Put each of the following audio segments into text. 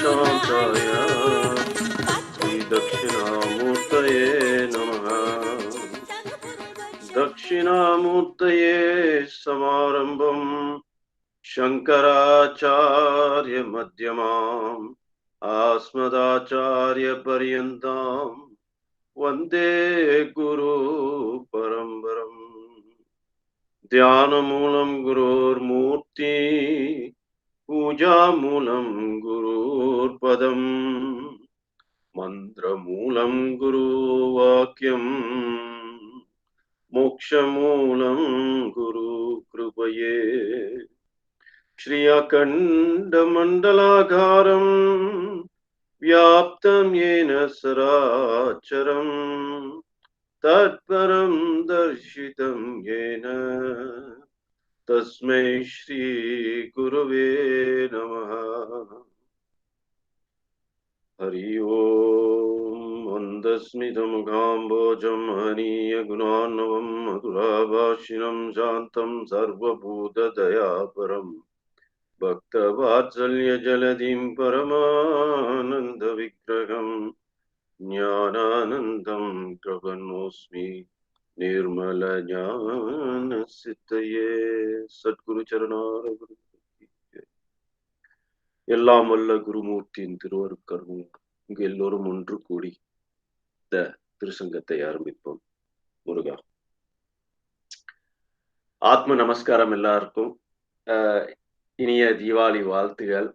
शान्ताय श्रीदक्षिणामूर्तये नमः। दक्षिणामूर्तये समारम्भम् शङ्कराचार्यमध्यमाम् अस्मदाचार्यपर्यन्ताम् वन्दे गुरुपरम्परम्। ध्यानमूलं गुरोर्मूर्ति पूजामूलं गुरुर्पदम् मन्त्रमूलं गुरुवाक्यम् मोक्षमूलं गुरुकृपये। श्री अखण्डमण्डलाकारं व्याप्तं येन सराचरं तत्परं दर्शितं येन तस्मै श्री गुरुवे नमः। हरि ओम। मंदस्मितमुखाम्बोजं हनीय गुणार्णवं मधुराभाषिणं शान्तं सर्वभूतदयापरं भक्तवात्सल्यजलधिं परमानन्दविग्रहं ज्ञानानन्दं प्रपन्नोऽस्मि निर्मलज्ञानसिद्धये। सद्गुरु चरणारविन्द எல்லாம் வல்ல குருமூர்த்தியின் திருவருட்கருணை இங்கு எல்லோரும் ஒன்று கூடி இந்த திருசங்கத்தை ஆரம்பிப்போம். முருகா. ஆத்ம நமஸ்காரம் எல்லாருக்கும். இனிய தீபாவளி வாழ்த்துகள்.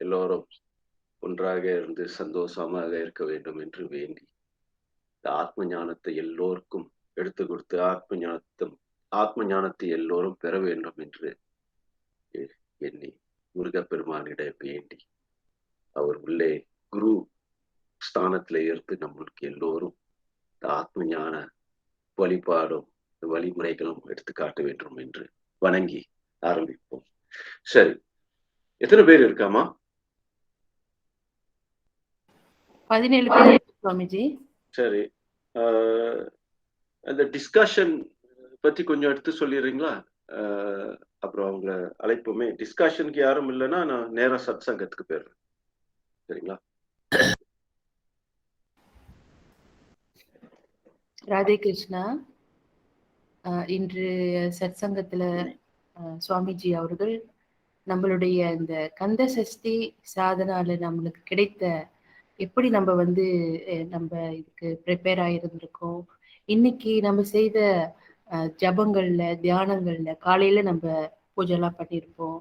எல்லோரும் ஒன்றாக இருந்து சந்தோஷமாக இருக்க வேண்டும் என்று வேண்டி இந்த ஆத்ம ஞானத்தை எல்லோருக்கும் எடுத்து கொடுத்து ஆத்ம ஞானத்தை எல்லோரும் பெற வேண்டும் என்று எண்ணி முருகப்பெருமானிடம் வேண்டி அவர் உள்ளே குரு ஸ்தானத்துல இருந்து நம்மளுக்கு எல்லோரும் இந்த ஆத்ம ஞான வழிபாடும் வழிமுறைகளும் எடுத்து காட்ட வேண்டும் என்று வணங்கி ஆரம்பிப்போம். சரி, எத்தனை பேர் இருக்காமா? 17 பேர் சுவாமிஜி. சரி, அந்த டிஸ்கஷன் பத்தி கொஞ்சம் எடுத்து சொல்லிடுறீங்களா? அப்புறம் அவங்கள அழைப்போமே. டிஸ்கஷனுக்கு யாரும் இல்லைன்னா நான் நேரா சத் சங்கத்துக்கு போயிடுறேன். சரிங்களா? ராதே கிருஷ்ணா. இன்று சத் சங்கத்துல சுவாமிஜி அவர்கள் நம்மளுடைய இந்த கந்த சஷ்டி சாதனால நம்மளுக்கு கிடைத்த எப்படி நம்ம நம்ம இதுக்கு ப்ரிப்பேர் ஆயிருந்திருக்கோம். இன்னைக்கு நம்ம செய்த ஜபங்கள்ல தியானங்கள்ல காலையில நம்ம பூஜை எல்லாம் பண்ணியிருப்போம்.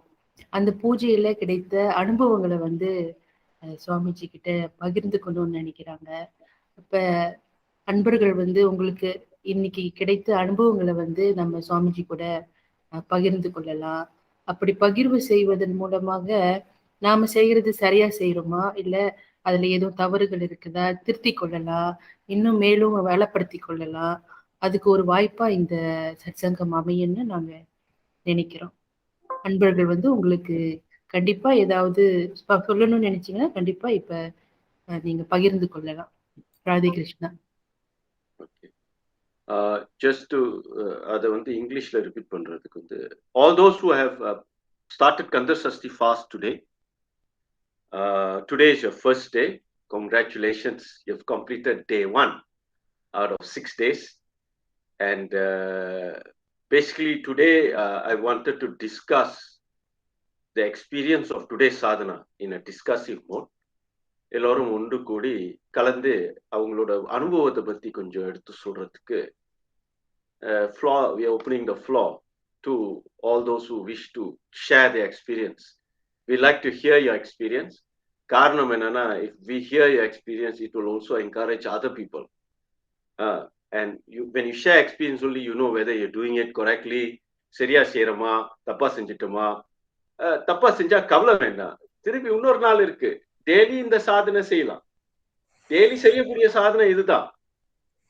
அந்த பூஜையில கிடைத்த அனுபவங்களை சுவாமிஜி கிட்ட பகிர்ந்துக்கணும்னு நினைக்கிறாங்க. அப்ப அன்பர்கள் உங்களுக்கு இன்னைக்கு கிடைத்த அனுபவங்களை நம்ம சுவாமிஜி கூட பகிர்ந்து கொள்ளலாம். அப்படி பகிர்வு செய்வதன் மூலமாக நாம செய்யறது சரியா செய்யறோமா, இல்ல அதுல ஏதோ தவறுகள் இருக்குதா திருத்தி கொள்ளலாம், இன்னும் மேலும் வளப்படுத்தி கொள்ளலாம். அதுக்கு ஒரு வாய்ப்பா இந்த சத்சங்கம் அமையும்னு நாங்க நினைக்கிறோம். அன்பர்கள் உங்களுக்கு கண்டிப்பா ஏதாவது சொல்லணும்னு நினைச்சீங்கன்னா கண்டிப்பா இப்ப நீங்க பகிர்ந்து கொள்ளலாம். ராதே கிருஷ்ணா. Just to அதை இங்கிலீஷ்ல ரிப்பீட் பண்றதுக்கு all those who have started Kanda Sashti fast today, today is your first day. Congratulations, you've completed day 1 out of 6 days. And basically today I wanted to discuss the experience of today's sadhana in a discussive mode. எல்லோரும் ஒன்று கூடி கலந்து அவங்களோட அனுபவத்தை பத்தி கொஞ்சம் எடுத்து சொல்றதுக்கு we are opening the floor to all those who wish to share their experience. We like to hear your experience. காரணம் என்னன்னா, if we hear your experience, it will also encourage other people. And when you share experience only, you know whether you're doing it correctly. சரியா செய்யறோமா, தப்பா செஞ்சிட்டோமா. தப்பா செஞ்சா கவலை வேண்டாம், திருப்பி இன்னொரு நாள் இருக்கு. டெய்லி இந்த சாதனை செய்யலாம். டெய்லி செய்யக்கூடிய சாதனை இதுதான்,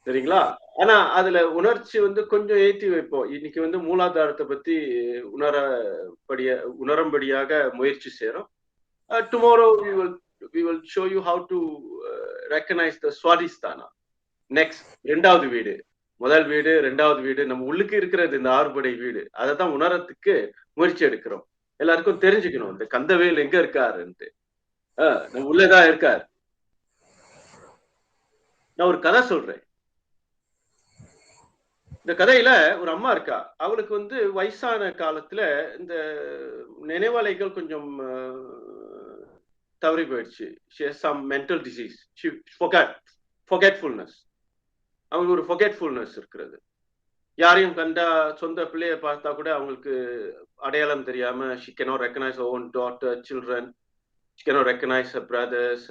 சரிங்களா? ஆனா அதுல உணர்ச்சி கொஞ்சம் ஏற்றி வைப்போம். இன்னைக்கு மூலாதாரத்தை பத்தி உணரும்படியாக முயற்சி செய்யறோம். Tomorrow we will show you how to recognize the Swadhisthana. Next, ரெண்டாவது வீடு, முதல் வீடு, ரெண்டாவது வீடு, நம்ம உள்ளுக்கு இருக்கிறது இந்த 6 படை வீடு. அதை தான் உணரத்துக்கு முயற்சி எடுக்கிறோம். எல்லாருக்கும் தெரிஞ்சுக்கணும் இந்த கந்தவேல் எங்க இருக்காருன்ட்டு. நம்ம உள்ளதான் இருக்கார். நான் ஒரு கதை சொல்றேன். இந்த கதையில ஒரு அம்மா இருக்கா. அவளுக்கு வந்து வயசான காலத்துல இந்த நினைவாலைகள் கொஞ்சம் தவறி போயிடுச்சு. She has some mental disease. She forgetfulness. அவங்களுக்கு ஒரு forgetfulness இருக்கிறது. யாரையும் கண்டா சொந்த பிள்ளைய பார்த்தா கூட அவங்களுக்கு அடையாளம் தெரியாம she cannot recognize her own daughter, children. She cannot recognize her brothers,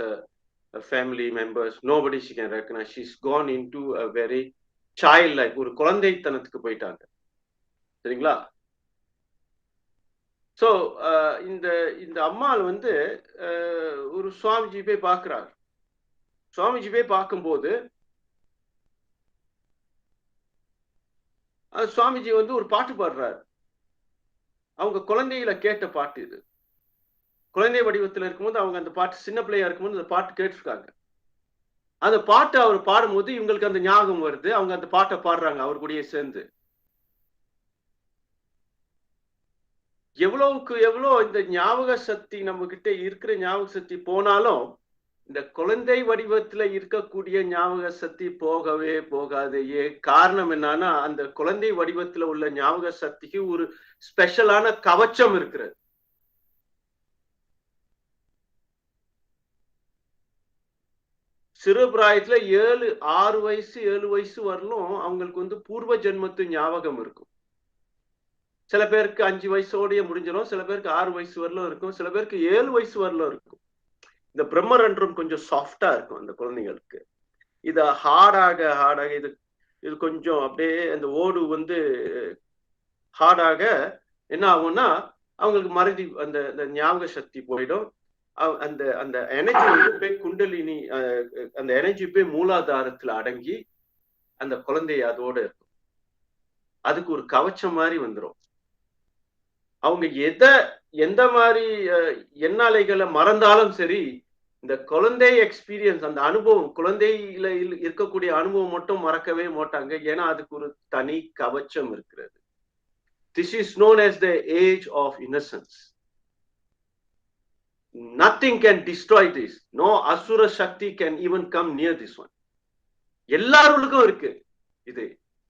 her family members. Nobody she can recognize. She's gone into a very child like, ஒரு குழந்தைத்தனத்துக்கு போயிட்டாங்க. சரிங்களா? சோ இந்த இந்த அம்மாள் வந்து ஒரு சுவாமிஜி போய் பார்க்கிறார். சுவாமிஜி போய் பார்க்கும்போது சுவாமிஜி வந்து ஒரு பாட்டு பாடுறார். அவங்க குழந்தையில கேட்ட பாட்டு இது. குழந்தை வடிவத்தில் இருக்கும்போது அவங்க அந்த பாட்டு சின்ன பிள்ளையா இருக்கும்போது அந்த பாட்டு கேட்டிருக்காங்க. அந்த பாட்டு அவர் பாடும்போது இவங்களுக்கு அந்த ஞாபகம் வருது. அவங்க அந்த பாட்டை பாடுறாங்க அவர் கூடயே சேர்ந்து. எவ்வளவுக்கு எவ்வளோ இந்த ஞாபக சக்தி நம்ம கிட்ட இருக்கிற ஞாபக சக்தி போனாலும் இந்த குழந்தை வடிவத்துல இருக்கக்கூடிய ஞாபக சக்தி போகவே போகாது. காரணம் என்னன்னா அந்த குழந்தை வடிவத்துல உள்ள ஞாபக சக்திக்கு ஒரு ஸ்பெஷலான கவச்சம் இருக்கிறது. சிறு பிராயத்துல 6 வயசு 7 வயசு வரலும் அவங்களுக்கு வந்து பூர்வ ஜென்மத்து ஞாபகம் இருக்கும். சில பேருக்கு 5 வயசோடய முடிஞ்சிடும், சில பேருக்கு 6 வயசு வரலும் இருக்கும், சில பேருக்கு 7 வயசு வரலும் இருக்கும். இந்த பிரம்மரன்றம் கொஞ்சம் சாஃப்டா இருக்கும் அந்த குழந்தைங்களுக்கு. இத ஹார்டாக இது கொஞ்சம் அப்படியே அந்த ஓடு வந்து ஹார்டாக என்ன ஆகும்னா அவங்களுக்கு மறதி அந்த ஞாபக சக்தி போயிடும். அந்த அந்த எனர்ஜி வந்து போய் குண்டலினி அந்த எனர்ஜி போய் மூலாதாரத்துல அடங்கி அந்த குழந்தை அதோட இருக்கும். அதுக்கு ஒரு கவச்சம் மாதிரி வந்துடும். அவங்க எந்த மாதிரி எண்ணாலைகளை மறந்தாலும் சரி, இந்த குழந்தை எக்ஸ்பீரியன்ஸ் அந்த அனுபவம் குழந்தையில இருக்கக்கூடிய அனுபவம் மட்டும் மறக்கவே மாட்டாங்க. ஏன்னா அதுக்கு ஒரு தனி கவச்சம் இருக்கிறது. This is known as the age of innocence. Nothing can destroy this. No asura shakti can even come near this one. எல்லாருக்கும் இருக்கு இது.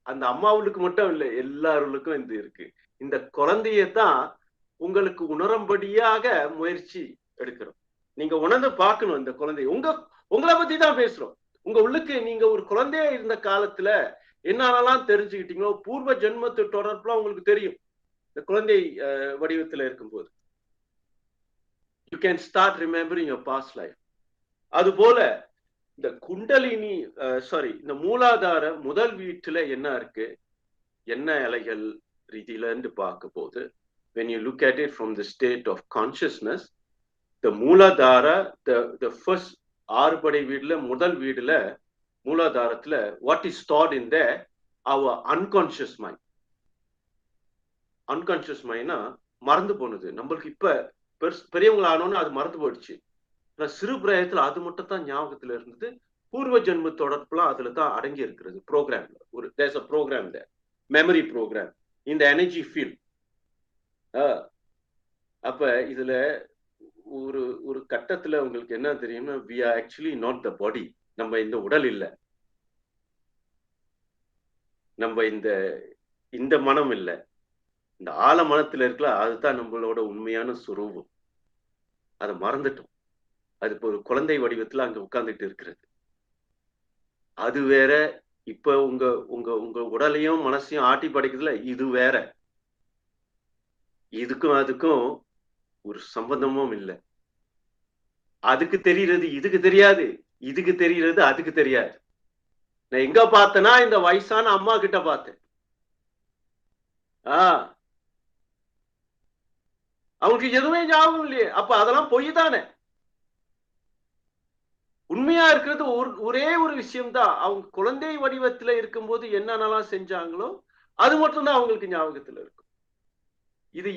அந்த அம்மாவுக்கு மட்டும் இல்லை, எல்லாருக்கும் இது இருக்கு. இந்த குழந்தையத்தான் உங்களுக்கு உணரும்படியாக முயற்சி எடுக்கிறோம். நீங்க உணர்ந்து பார்க்கணும் இந்த குழந்தைய. உங்களை பத்தி தான் பேசுறோம். உங்க உள்ளுக்கு நீங்க ஒரு குழந்தையா இருந்த காலத்துல என்னென்னலாம் தெரிஞ்சுக்கிட்டீங்களோ பூர்வ ஜென்மத்து தொடர்புலாம் உங்களுக்கு தெரியும். இந்த குழந்தை வடிவத்துல இருக்கும்போது you can start remembering your past life. அது போல இந்த குண்டலினி இந்த மூலாதார முதல் வீட்டுல என்ன இருக்கு, என்ன இலைகள் ரீதியில இருந்து பார்க்க போது, when you look at it from the state of consciousness, the மூலாதார the first ஆறுபடை வீடுல முதல் வீடுல மூலாதாரத்துல what is stored in there, our unconscious mind. unconscious mindனா மறந்து போனது. நம்மளுக்கு இப்ப பெரியவங்கள ஆனோன்னு அது மறந்து போயிடுச்சு. சிறு பிராயத்துல அது மட்டும் தான் ஞாபகத்துல இருந்தது. பூர்வ ஜென்ம தொடர்புலாம் அதுல தான் அடங்கி இருக்கிறது. ப்ரோக்ராம்ல ஒரு there's a program there, memory program in the energy field. அப்ப இதுல ஒரு கட்டத்துல உங்களுக்கு என்ன தெரியும்னா, we are actually not the body. நம்ம இந்த உடல் இல்லை, நம்ம இந்த மனம் இல்லை, இந்த ஆழ மனத்துல இருக்கலாம். அதுதான் நம்மளோட உண்மையான சுரூபம். அதை மறந்துட்டோம். அது இப்போ ஒரு குழந்தை வடிவத்துல அங்க உட்கார்ந்துட்டு இருக்கிறது. அது வேற. இப்ப உங்க உங்க உங்க உடலையும் மனசையும் ஆட்டி படைக்கிறதுல இது வேற. இதுக்கும் அதுக்கும் ஒரு சம்பந்தமும் இல்லை. அதுக்கு தெரிகிறது இதுக்கு தெரியாது, இதுக்கு தெரிகிறது அதுக்கு தெரியாது. நான் எங்க பார்த்தேன்னா இந்த வயசான அம்மா கிட்ட பார்த்தேன். அவங்களுக்கு எதுவுமே ஞாபகம் இல்லையே. அப்ப அதெல்லாம் பொய் தானே. உண்மையா இருக்கிறது ஒரே ஒரு விஷயம்தான். அவங்க குழந்தை வடிவத்துல இருக்கும்போது என்னென்னலாம் செஞ்சாங்களோ அது மட்டும்தான் அவங்களுக்கு ஞாபகத்துல இருக்கும். இது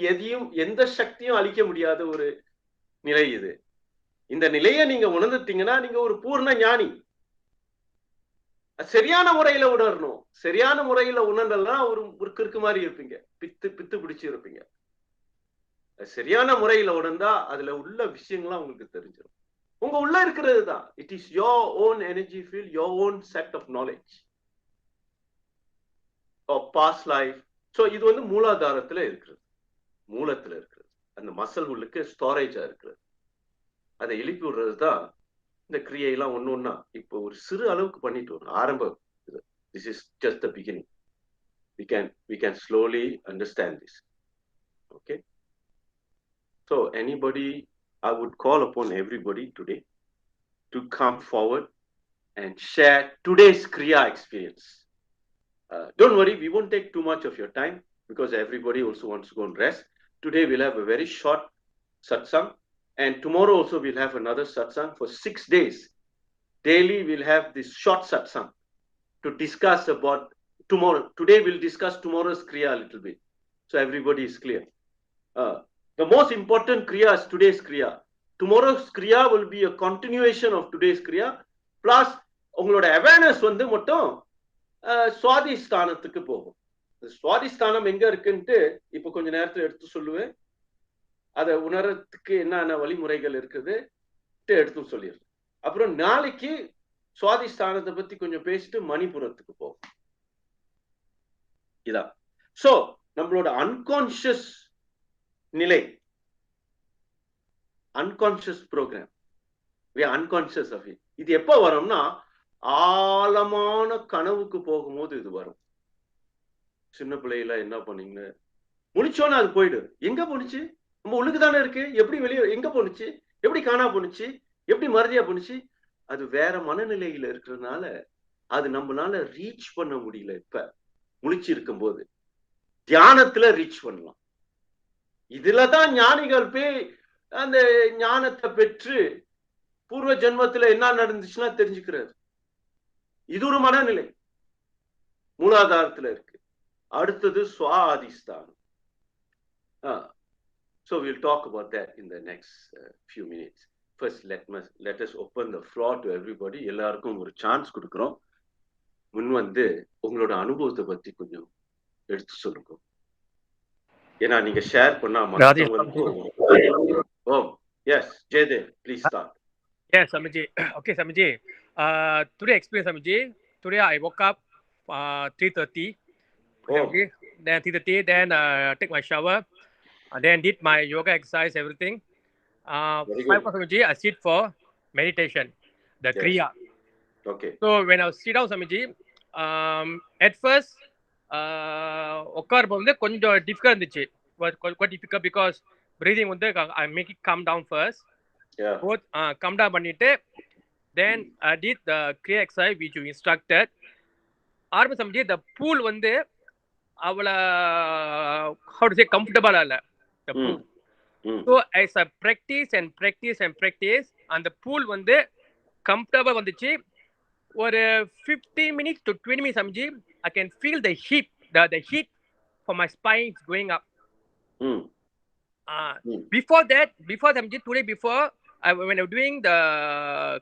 எந்த சக்தியும் அழிக்க முடியாத ஒரு நிலை இது. இந்த நிலையை நீங்க உணர்ந்துட்டீங்கன்னா நீங்க ஒரு பூர்ண ஞானி. சரியான முறையில உணரணும். சரியான முறையில உணர்ந்தா ஒரு கிறுக்கு மாதிரி இருப்பீங்க, பித்து பிடிச்சு இருப்பீங்க. சரியான முறையில உணர்ந்தா அதுல உள்ள விஷயங்கள்லாம் உங்களுக்கு தெரிஞ்சிடும். உங்க உள்ள இருக்கிறது தான். It is your own energy field, your own set of knowledge of past life. So இது வந்து மூலாதாரத்துல இருக்கிறது, மூலத்துல இருக்கிறது, அந்த மசல் உள்ளுக்கு ஸ்டோரேஜா இருக்கிறது. அதை எழுப்பி விடுறது தான் இந்த கிரியையெல்லாம் ஒன்று ஒன்றா. இப்போ ஒரு சிறு அளவுக்கு பண்ணிட்டு வரும் ஆரம்பம். This is just the beginning. we can slowly understand this. Okay, so anybody, I would call upon everybody today to come forward and share today's kriya experience. Don't worry, we won't take too much of your time because everybody also wants to go and rest. Today we'll have a very short satsang, and tomorrow also we'll have another satsang for 6 days. Daily we'll have this short satsang to discuss about tomorrow. Today we'll discuss tomorrow's kriya a little bit, so everybody is clear. The most important kriya is today's kriya. Tomorrow's kriya will be a continuation of today's kriya, plus உங்களோட awareness வந்து மட்டும் சுவாதிஸ்தானத்துக்கு போகும். சுவாதிஸ்தானம் எங்க இருக்குன்ட்டு இப்போ கொஞ்ச நேரத்துல எடுத்து சொல்லுவேன். அதை உணர்றதுக்கு என்னென்ன வழிமுறைகள் இருக்குது எடுத்து சொல்லிடுறேன். அப்புறம் நாளைக்கு சுவாதிஸ்தானத்தை பத்தி கொஞ்சம் பேசிட்டு மணிபுரத்துக்கு போகும். இதான். சோ நம்மளோட அன்கான்சியஸ் நிலை, unconscious programme, unconscious of it. இது எப்போ வரும்னா ஆழமான கனவுக்கு போகும்போது இது வரும். சின்ன பிள்ளையில என்ன பண்ணீங்க, முடிச்சோன்னா அது போயிடும். எங்க போனுச்சு? நம்ம உள்ளுக்கு தானே இருக்கு. எப்படி வெளியே எங்க போனுச்சு? எப்படி காணா போனுச்சு? எப்படி மறதியா போனுச்சு? அது வேற மனநிலையில இருக்கிறதுனால அது நம்மளால ரீச் பண்ண முடியல. இப்ப முழிச்சு இருக்கும் போது தியானத்துல ரீச் பண்ணலாம். இதுலதான் ஞானிகள் போய் அந்த ஞானத்தை பெற்று பூர்வ ஜென்மத்துல என்ன நடந்துச்சுன்னா தெரிஞ்சுக்கிறாரு. இது ஒரு மனநிலை மூலாதாரத்துல இருக்கு. அடுத்தது சுவாதிஸ்தானம். So we'll talk about that in the next few minutes. First let us open the floor to everybody. எல்லாருக்கும் ஒரு சான்ஸ் கொடுக்கிறோம். முன் வந்து உங்களோட அனுபவத்தை பத்தி கொஞ்சம் எடுத்து சொல்லுங்க. ஏன்னா நீங்க ஷேர் பண்ணா மற்றவங்களுக்கு. Oh yes, Jaydev, please start. Yes, Swamiji. Okay, Swamiji. Today experience, Swamiji. Today I woke up 3:30. Okay. Then 3:30. Then take my shower. Then did my yoga exercise, everything. 5 o'clock, Swamiji, I sit for meditation, the kriya. Okay. So when I sit down, Swamiji, at first, உட்கார்ப்ப வந்து கொஞ்சம் difficult இருந்துச்சு. quite difficult because breathing வந்து I make it calm down first. Yeah. Both calm down பண்ணிட்டு then I did the kriya exercise which you instructed. ஆரம்ப சமஜி the pool வந்து அவள how to say comfortable இல்ல the pool. So as I practice and practice and practice and the pool வந்து comfortable வந்துச்சு. ஒரு 15 minutes to 20 minutes சமஜி I can feel the heat, the heat for my spine is going up. Before that, today before when I'm doing the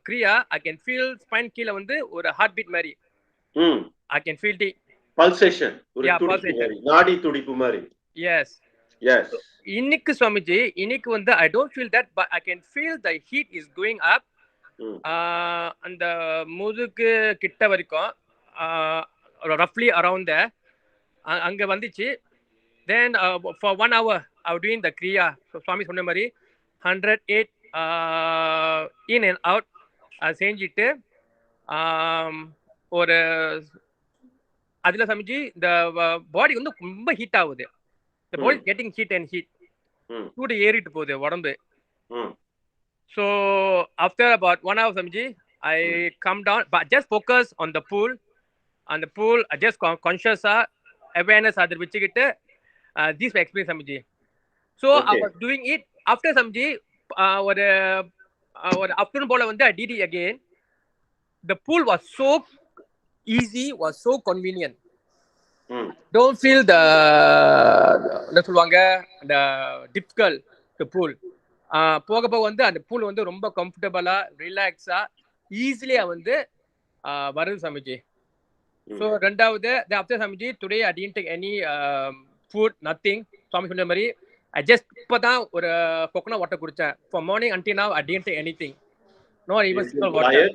kriya, I can feel spine kila வந்து ஒரு heartbeat மாதிரி. I can feel the pulsation. ஒரு துடிப்பு மாதிரி, நாடி துடிப்பு மாதிரி. Yes. Yes. இன்னைக்கு சுவாமிஜி, இன்னைக்கு வந்து I don't feel that, but I can feel the heat is going up. அந்த முதுகு கிட்ட வரைக்கும் roughly around there அங்க வந்துச்சு. Then for 1 hour I was doing the kriya. So Swami சொன்ன மாதிரி 108 in and out செஞ்சிட்டு ஒரு அதுல சமைச்சு இந்த பாடி வந்து ரொம்ப ஹீட் ஆகுது. The body is getting heat and heat. சூடு ஏறிட்டு போகுது உடம்பு. So after about 1 hour Samji, I come down, but just focus on the pool. On the pool, I just conscious awareness adar vechikittu this experience Samji. So okay. I was doing it after Samji or afternoon bola வந்து I did it again. The pool was so easy, was so convenient. Don't feel the difficult to pool. போக போக வந்து அந்த pool வந்து ரொம்ப கம்ஃபர்டபுளா ரிலாக்ஸா ஈஸிலியா வந்து வருது சமைச்சி. ஸோ ரெண்டாவது ஆஃப்டர் சமைச்சி today I didn't take any food nothing. சுவாமி சொன்ன மாதிரி ஐ ஜஸ்ட் இப்போ தான் ஒரு கோகோனட் வாட்டர் குடித்தேன். For morning until now I didn't take anything. No, Do even you single feel water. tired?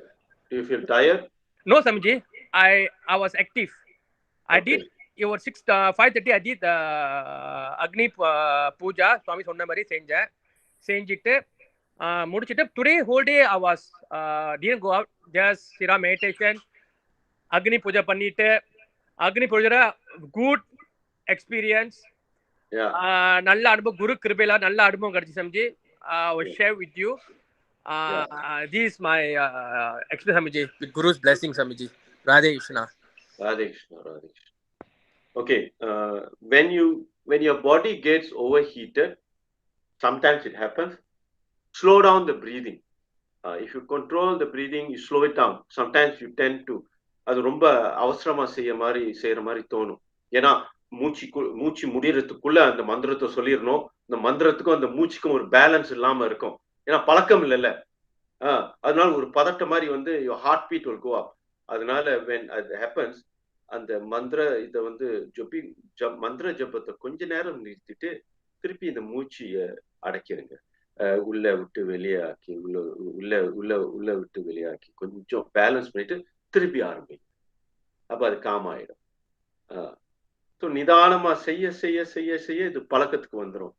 Do you feel tired? No, Swamiji. I was active. I Okay. did. It was 5:30. I did Agni Puja. Swami சொன்ன மாதிரி செஞ்சுட்டு முடிச்சிட்டு today whole day I was didn't go out. Just Sira meditation. Agni Puja பண்ணிட்டு Agni Puja good experience. Yeah. நல்ல அனுபவம் குரு கிருபையில நல்ல அனுபவம் கிடைச்சு சம்ஜி. I will share with you. This is my experience, Samiji, with Guru's blessing, Samiji. Radhe Krishna. Radhe Krishna, Radhe Krishna. Okay, when your body gets overheated, sometimes it happens. Slow down the breathing. If you control the breathing, you slow it down. Sometimes you tend to அது ரொம்ப அவசரமா செய்யற மாதிரி தோணும். ஏன்னா மூச்சு முடியறதுக்குள்ள அந்த மந்திரத்தை சொல்லிடணும். இந்த மந்திரத்துக்கும் அந்த மூச்சுக்கும் ஒரு பேலன்ஸ் இல்லாம இருக்கும். ஏன்னா பழக்கம் இல்லைல்ல. அதனால ஒரு பதட்ட மாதிரி வந்து your heartbeat will go up. அதனால when it happens, அந்த இதை வந்து மந்திர ஜபத்தை கொஞ்ச நேரம் நிறுத்திட்டு திருப்பி இந்த மூச்சிய அடைக்கிறங்க. உள்ள விட்டு வெளியாக்கி உள்ள விட்டு வெளியாக்கி கொஞ்சம் பேலன்ஸ் பண்ணிட்டு திருப்பி ஆரம்பிங்க. அப்ப அது காம் ஆயிடும். ஸோ நிதானமா செய்ய செய்ய செய்ய செய்ய இது பழக்கத்துக்கு வந்துடும்.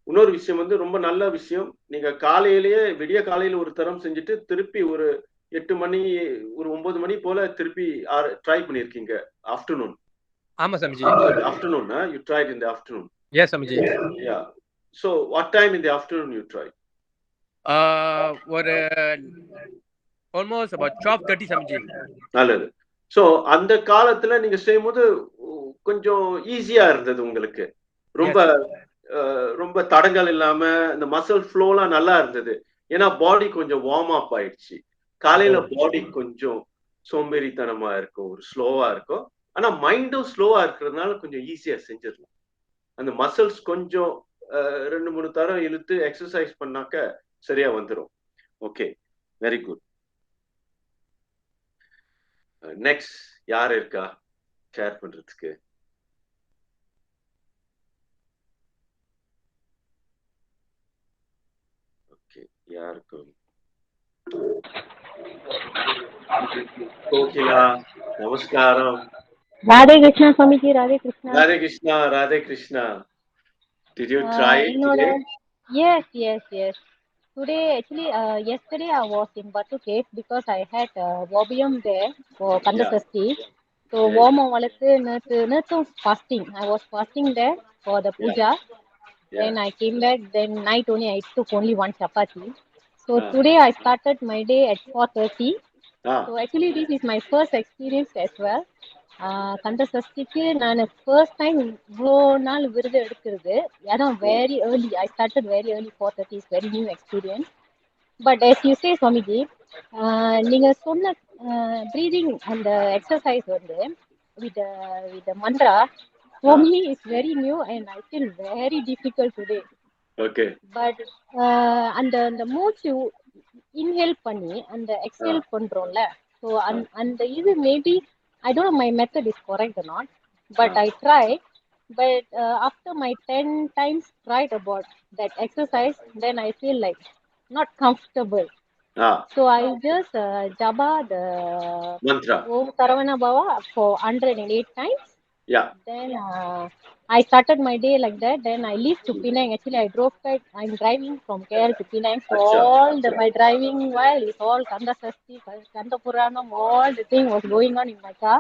இன்னொரு விஷயம் வந்து ரொம்ப நல்ல விஷயம், நீங்க காலையிலேயே விடிய காலையில ஒரு தரம் செஞ்சுட்டு திருப்பி ஒரு 8 மணி ஒரு 9 மணி போல திருப்பி ட்ரை பண்ணிருக்கீங்க ஆஃப்டர்நூன். ஆமா சம்ஜி. Afternoon you tried in the afternoon. Yes சம்ஜி. Yeah. So what time in the afternoon you tried? ஒரு almost about 12:30 சம்ஜி. நல்லது. சோ அந்த காலத்துல நீங்க செய்யும்போது கொஞ்சம் ஈஸியா இருந்தது உங்களுக்கு. ரொம்ப தடங்கள் இல்லாம இந்த மசில் ஃப்ளோலாம் நல்லா இருந்தது. ஏன்னா பாடி கொஞ்சம் வார்ம் அப் ஆயிடுச்சு. காலையில பாடி கொஞ்சம் சோம்பேறித்தனமா இருக்கும், ஒரு ஸ்லோவா இருக்கும். ஆனா மைண்டும் ஸ்லோவா இருக்கிறதுனால கொஞ்சம் ஈஸியா செஞ்சிடலாம். அந்த மசில்ஸ் கொஞ்சம் 2-3 தரம் இழுத்து எக்ஸசைஸ் பண்ணாக்க சரியா வந்துடும். Okay, very good. நெக்ஸ்ட் யார் இருக்கா ஷேர் பண்றதுக்கு? ஓகே, யாருக்கும்? கோகிலா, நமஸ்காரம். Radhe Krishna Swamiji, Radhe Krishna. Radhe Krishna, Radhe Krishna. Did you try it today? Yes. Today, actually, yesterday I was in Batukes because I had Vobium there for Kandasasti. So, warm on fasting. I was fasting there for the puja. Then I came back, then night only I took only one chapati. So, today I started my day at 4:30. So, actually, this is my first experience as well. கந்தசஷ்டிக்கு நான் first time இவ்வளோ நாள் விரதம் எடுக்கிறது. ஏன்னா very early I started very early 4:30 is very new experience. But yes you say Swamiji, நீங்கள் சொன்ன breathing அந்த exercise வந்து with mantra for me is very new and I feel very difficult today. Okay. But அந்த மூச்சு இன்ஹேல் பண்ணி அந்த exhale பண்றோம்ல, so அந்த இது maybe I don't know my method is correct or not, but I tried. But after my 10 times tried about that exercise, then I feel like not comfortable. So I just japa the mantra Om Saravana Bhava for 108 times. Yeah. Then I started my day like that. Then I leave to Penang. Actually, I drove back. I'm driving from KL to Penang. So my driving while is all Kanda Sasti, Kanda Puranam, all the thing was going on in my car.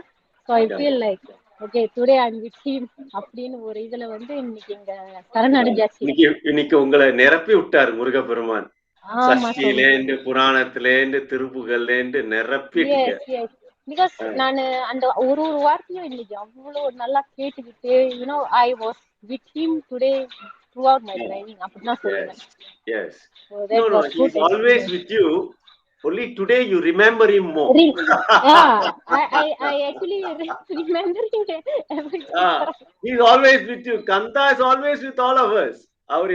So I feel like, okay, today I'm with him. அப்படின்னு ஒரு இதுல வந்து இன்னைக்கு இங்க சரணடைஞ்சாச்சு. இன்னைக்கு உங்களை நிரப்பி விட்டாரு முருகப்பெருமான். சஷ்டியிலேந்து புராணத்திலேந்து திருப்புகள்லேந்து நிரப்பிட்டீங்க. பிகாஸ் நான் அந்த ஒரு வார்த்தையும் இன்னைக்கு அவ்வளோ நல்லா கேட்டுக்கிட்டு, you know I was with him today throughout my driving. அப்படிதான் சொல்லுவேன். Yes. No, he's always with you. Only today you remember him more. I actually remembering everything. He's always with you. Kanta is always with all of us. அவர்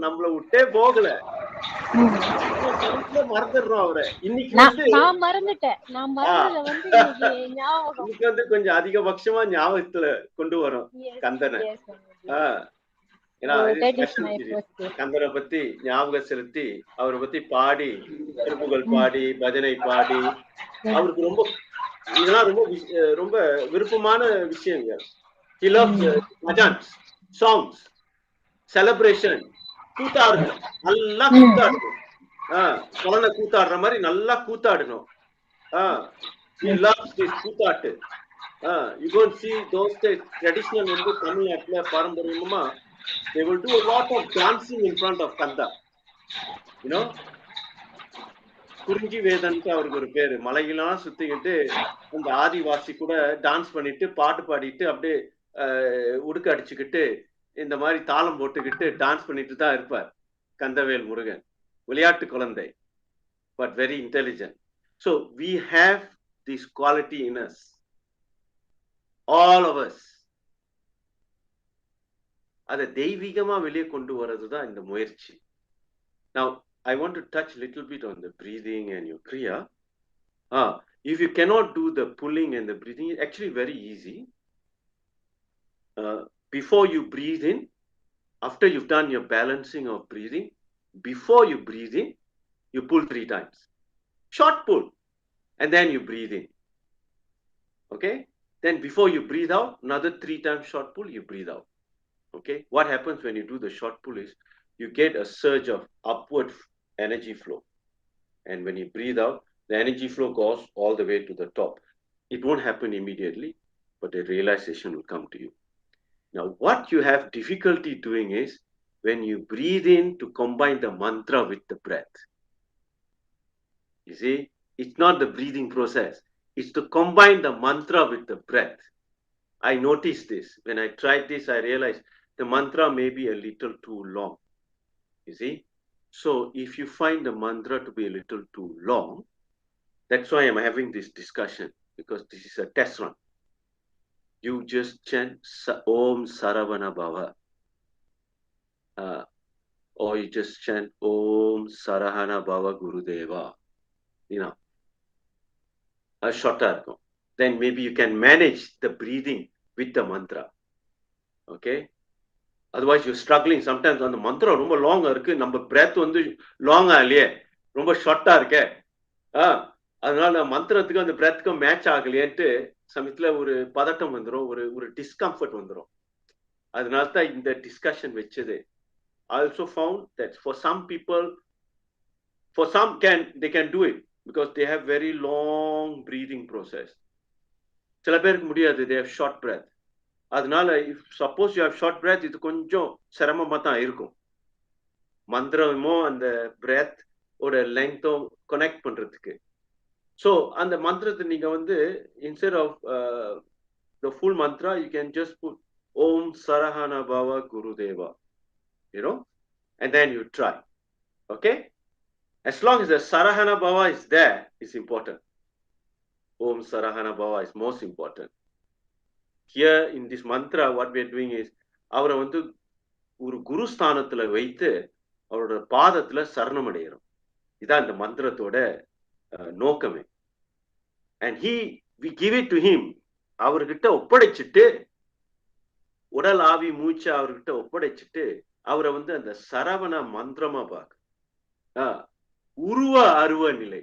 நம்மள விட்டே போகல. மறந்துடுறோம் அவரை. இன்னைக்கு நான் மறந்துட்டேன். நான் மறந்தத வந்து இன்னைக்கு ஞாபகம். இன்னைக்கு வந்து கொஞ்சம் அதிகபட்சமா ஞாபகத்துல கொண்டு வரோம் கந்தனை. ஏன்னா So இது that is special my period. first gift. கந்தரை பத்தி ஞாபகம் செலுத்தி அவரை பத்தி பாடி திருப்புகள் பாடி பஜனை பாடி அவருக்கு ரொம்ப இதெல்லாம் ரொம்ப விருப்பமான விஷயங்கள். He loves bhajans, songs, celebration, கூத்தாடணும், நல்லா கூத்தாடணும். குழந்தை கூத்தாடுற மாதிரி நல்லா கூத்தாடணும். He loves this கூத்தாட்டு. You go and see those days traditional வந்து தமிழ்நாட்டுல பாரம்பரியமா they will do a lot of dancing in front of Kanda. You know, குறிஞ்சி வேதன்ட்டு அவருக்கு ஒரு பேரு. மலையெல்லாம் சுத்திக்கிட்டு அந்த ஆதிவாசி கூட டான்ஸ் பண்ணிட்டு பாட்டு பாடிட்டு அப்படியே உடுக்க அடிச்சுக்கிட்டு இந்த மாதிரி தாளம் போட்டுக்கிட்டு டான்ஸ் பண்ணிட்டு தான் இருப்பார் கந்தவேல் முருகன். விளையாட்டு குழந்தை, but very intelligent. So we have this quality in us, all of us. அதை தெய்வீகமா வெளியே கொண்டு வர்றதுதான் இந்த முயற்சி. Now I want to touch a little bit on the breathing and your kriya. If you cannot do the pulling and the breathing, it's actually very easy. Before you breathe in, after you've done your balancing of breathing, before you breathe in, you pull 3 times. Short pull. And then you breathe in. Okay? Then before you breathe out, another 3 times short pull, you breathe out. Okay? What happens when you do the short pull is, you get a surge of upward energy flow. And when you breathe out, the energy flow goes all the way to the top. It won't happen immediately, but the realization will come to you. Now, what you have difficulty doing is when you breathe in to combine the mantra with the breath. You see, it's not the breathing process. It's to combine the mantra with the breath. I noticed this. When I tried this, I realized the mantra may be a little too long. You see? So if you find the mantra to be a little too long, that's why I'm having this discussion, because this is a test run. You just chant Om Saravana Bhava. Or you just chant Om Sarahana Bhava Gurudeva. You know, a shorter. Then maybe you can manage the breathing with the mantra. Okay? Otherwise you're struggling sometimes. அந்த மந்திரம் ரொம்ப லாங்கா இருக்கு, நம்ம breadth வந்து லாங்கா இல்லையே, ரொம்ப ஷார்ட்டா இருக்கே, அதனால மந்திரத்துக்கு அந்த பிரெத்துக்கும் மேட்ச் ஆகலையேன்ட்டு சமயத்துல ஒரு பதட்டம் வந்துடும், ஒரு டிஸ்கம்ஃபர்ட் வந்துடும். அதனால தான் இந்த டிஸ்கஷன் வச்சது. I also found that for some people, they can do it because they have very long breathing process. சில பேருக்கு முடியாது, they have short breath. அதனால suppose you have short breath, இது கொஞ்சம் சிரமமா தான் இருக்கும். மந்திரமோ அந்த பிரெத் ஓட லெங்க்த்தும் கனெக்ட் பண்றதுக்கு. ஸோ அந்த மந்திரத்தை நீங்க வந்து instead of the full mantra, you can just put Om Saravana Bhava Gurudeva, you know, and then you try. Okay? As long as the sarahana bhava is there, it's important. Om sarahana bhava is most important. Here in this mantra, what we are doing is, அவரை வந்து ஒரு குரு ஸ்தானத்துல வைத்து அவரோட பாதத்துல சரணம் அடைகிறோம். இதான் இந்த மந்திரத்தோட நோக்கமே. And we give it to him. அவர்கிட்ட ஒப்படைச்சிட்டு, உடல் ஆவி மூச்சு அவர்கிட்ட ஒப்படைச்சிட்டு, அவரை வந்து அந்த சரவண மந்திரமா பார்க்க, உருவ அருவ நிலை.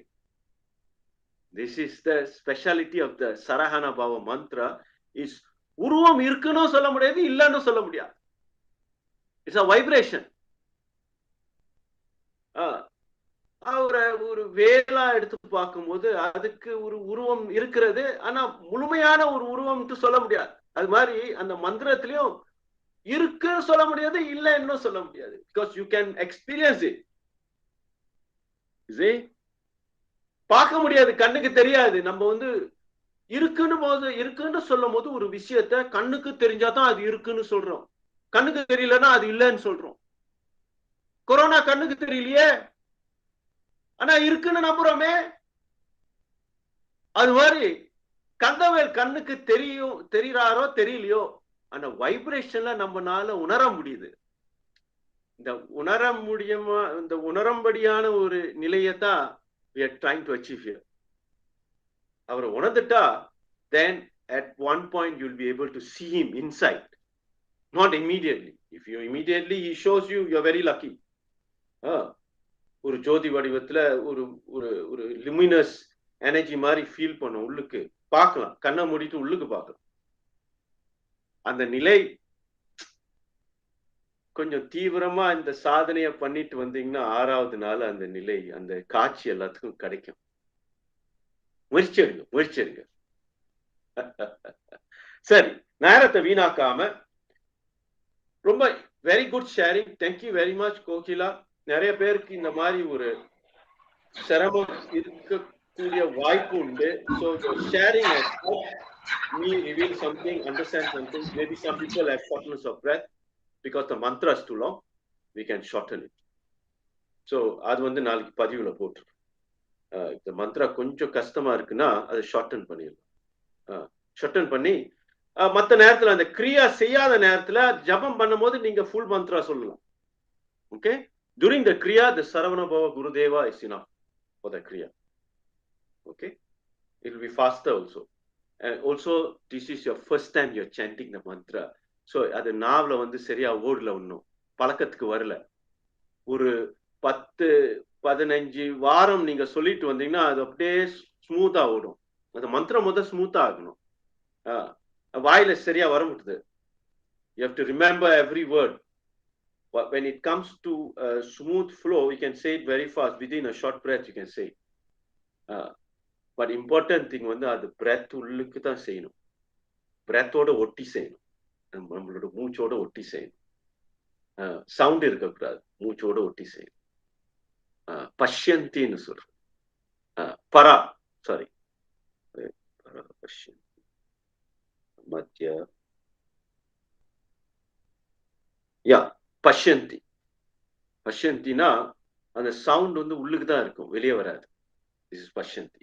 This is the speciality of the Sarahana Bhava mantra. is உருவம் இருக்குன்னு சொல்ல முடியாது, இல்லைன்னு சொல்ல முடியாது. It's a vibration. அவரை ஒரு வேலா எடுத்து பார்க்கும்போது அதுக்கு ஒரு உருவம் இருக்கிறது, ஆனா முழுமையான ஒரு உருவம் சொல்ல முடியாது. அது மாதிரி அந்த மந்திரத்திலையும் இருக்குன்னு சொல்ல முடியாது, இல்லைன்னு சொல்ல முடியாது. Because you can experience it. பார்க்க முடியாது, கண்ணுக்கு தெரியாது. நம்ம வந்து இருக்குன்னு சொல்லும் போது ஒரு விஷயத்த கண்ணுக்கு தெரிஞ்சாதான் அது இருக்குன்னு சொல்றோம், கண்ணுக்கு தெரியலன்னா அது இல்லைன்னு சொல்றோம். கொரோனா கண்ணுக்கு தெரியலையே, ஆனா இருக்குன்னு நம்புறோமே. அது மாதிரி கந்தவேல் கண்ணுக்கு தெரியறாரோ தெரியலையோ, அந்த வைப்ரேஷன்ல நம்மனால உணர முடியுது. இந்த இந்த உணரும்படியான ஒரு நிலையத்தான் we are trying to achieve here. அவரை உணர்ந்துட்டா, then at one point you'll be able to see him inside. Not immediately. If you immediately he shows you, you're very lucky. ஒரு ஜோதி வடிவத்துல ஒரு ஒரு ஒரு லுமினஸ் எனர்ஜி மாதிரி ஃபீல் பண்ணும். உள்ளுக்கு பார்க்கலாம், கண்ணை மூடிட்டு உள்ளுக்கு பார்க்கலாம். அந்த நிலை கொஞ்சம் தீவிரமா இந்த சாதனைய பண்ணிட்டு வந்தீங்கன்னா 6வது நாள் அந்த நிலை, அந்த காட்சி எல்லாத்துக்கும் கிடைக்கும். முயற்சி எடுங்க. சரி, நேரத்தை வீணாக்காம ரொம்ப very good sharing. Thank you very much Kokila. நிறைய பேருக்கு இந்த மாதிரி ஒரு சிரமம் இருக்கக்கூடிய வாய்ப்பு உண்டு. So sharing me reveal something, understand something. Maybe some people have shortness of breath because the mantra is too long. We can shorten it. So அது வந்து நாளைக்கு பதிவுல போட்டுரும். இந்த மந்த்ரா கொஞ்சம் கஷ்டமா இருக்குன்னா அதை ஷார்டன் பண்ணிடலாம். ஷார்டன் பண்ணி மற்ற நேரத்துல அந்த கிரியா செய்யாத நேரத்துல ஜபம் பண்ணும்போது நீங்க ஃபுல் மந்த்ரா சொல்லலாம். Okay, during the kriya the Saravana Bhava Gurudeva is enough for the kriya. Okay, it will be faster also. And also this is your first time you're chanting the mantra. So அது நாவல வந்து சரியா ஓடல, ஒன்றும் பழக்கத்துக்கு வரல. ஒரு 10-15 வாரம் நீங்க சொல்லிட்டு வந்தீங்கன்னா அது அப்படியே ஸ்மூத்தா ஓடும். அந்த மந்திரம் முதல் ஸ்மூத்தா ஆகணும். வாயில சரியா வர முடியுது. You have to remember every word. But when it comes to a smooth flow, you can say it very fast. Within a short breath, you can say it. But important thing வந்து அது breath உள்ளுக்கு தான் செய்யணும். breath-ஓட ஒட்டி செய்யணும். நம்மளோட மூச்சோட ஒட்டி செய்யணும். சவுண்ட் இருக்கக்கூடாது, மூச்சோட ஒட்டி செய்யணும். பஷ்யந்தின்னு சொல்றோம். பரா சாரி பஷ்யந்தி மத்திய பஷ்யந்தி. பஷ்யந்தினா அந்த சவுண்ட் வந்து உள்ளுக்கு தான் இருக்கும், வெளியே வராது. This is பஷ்யந்தி.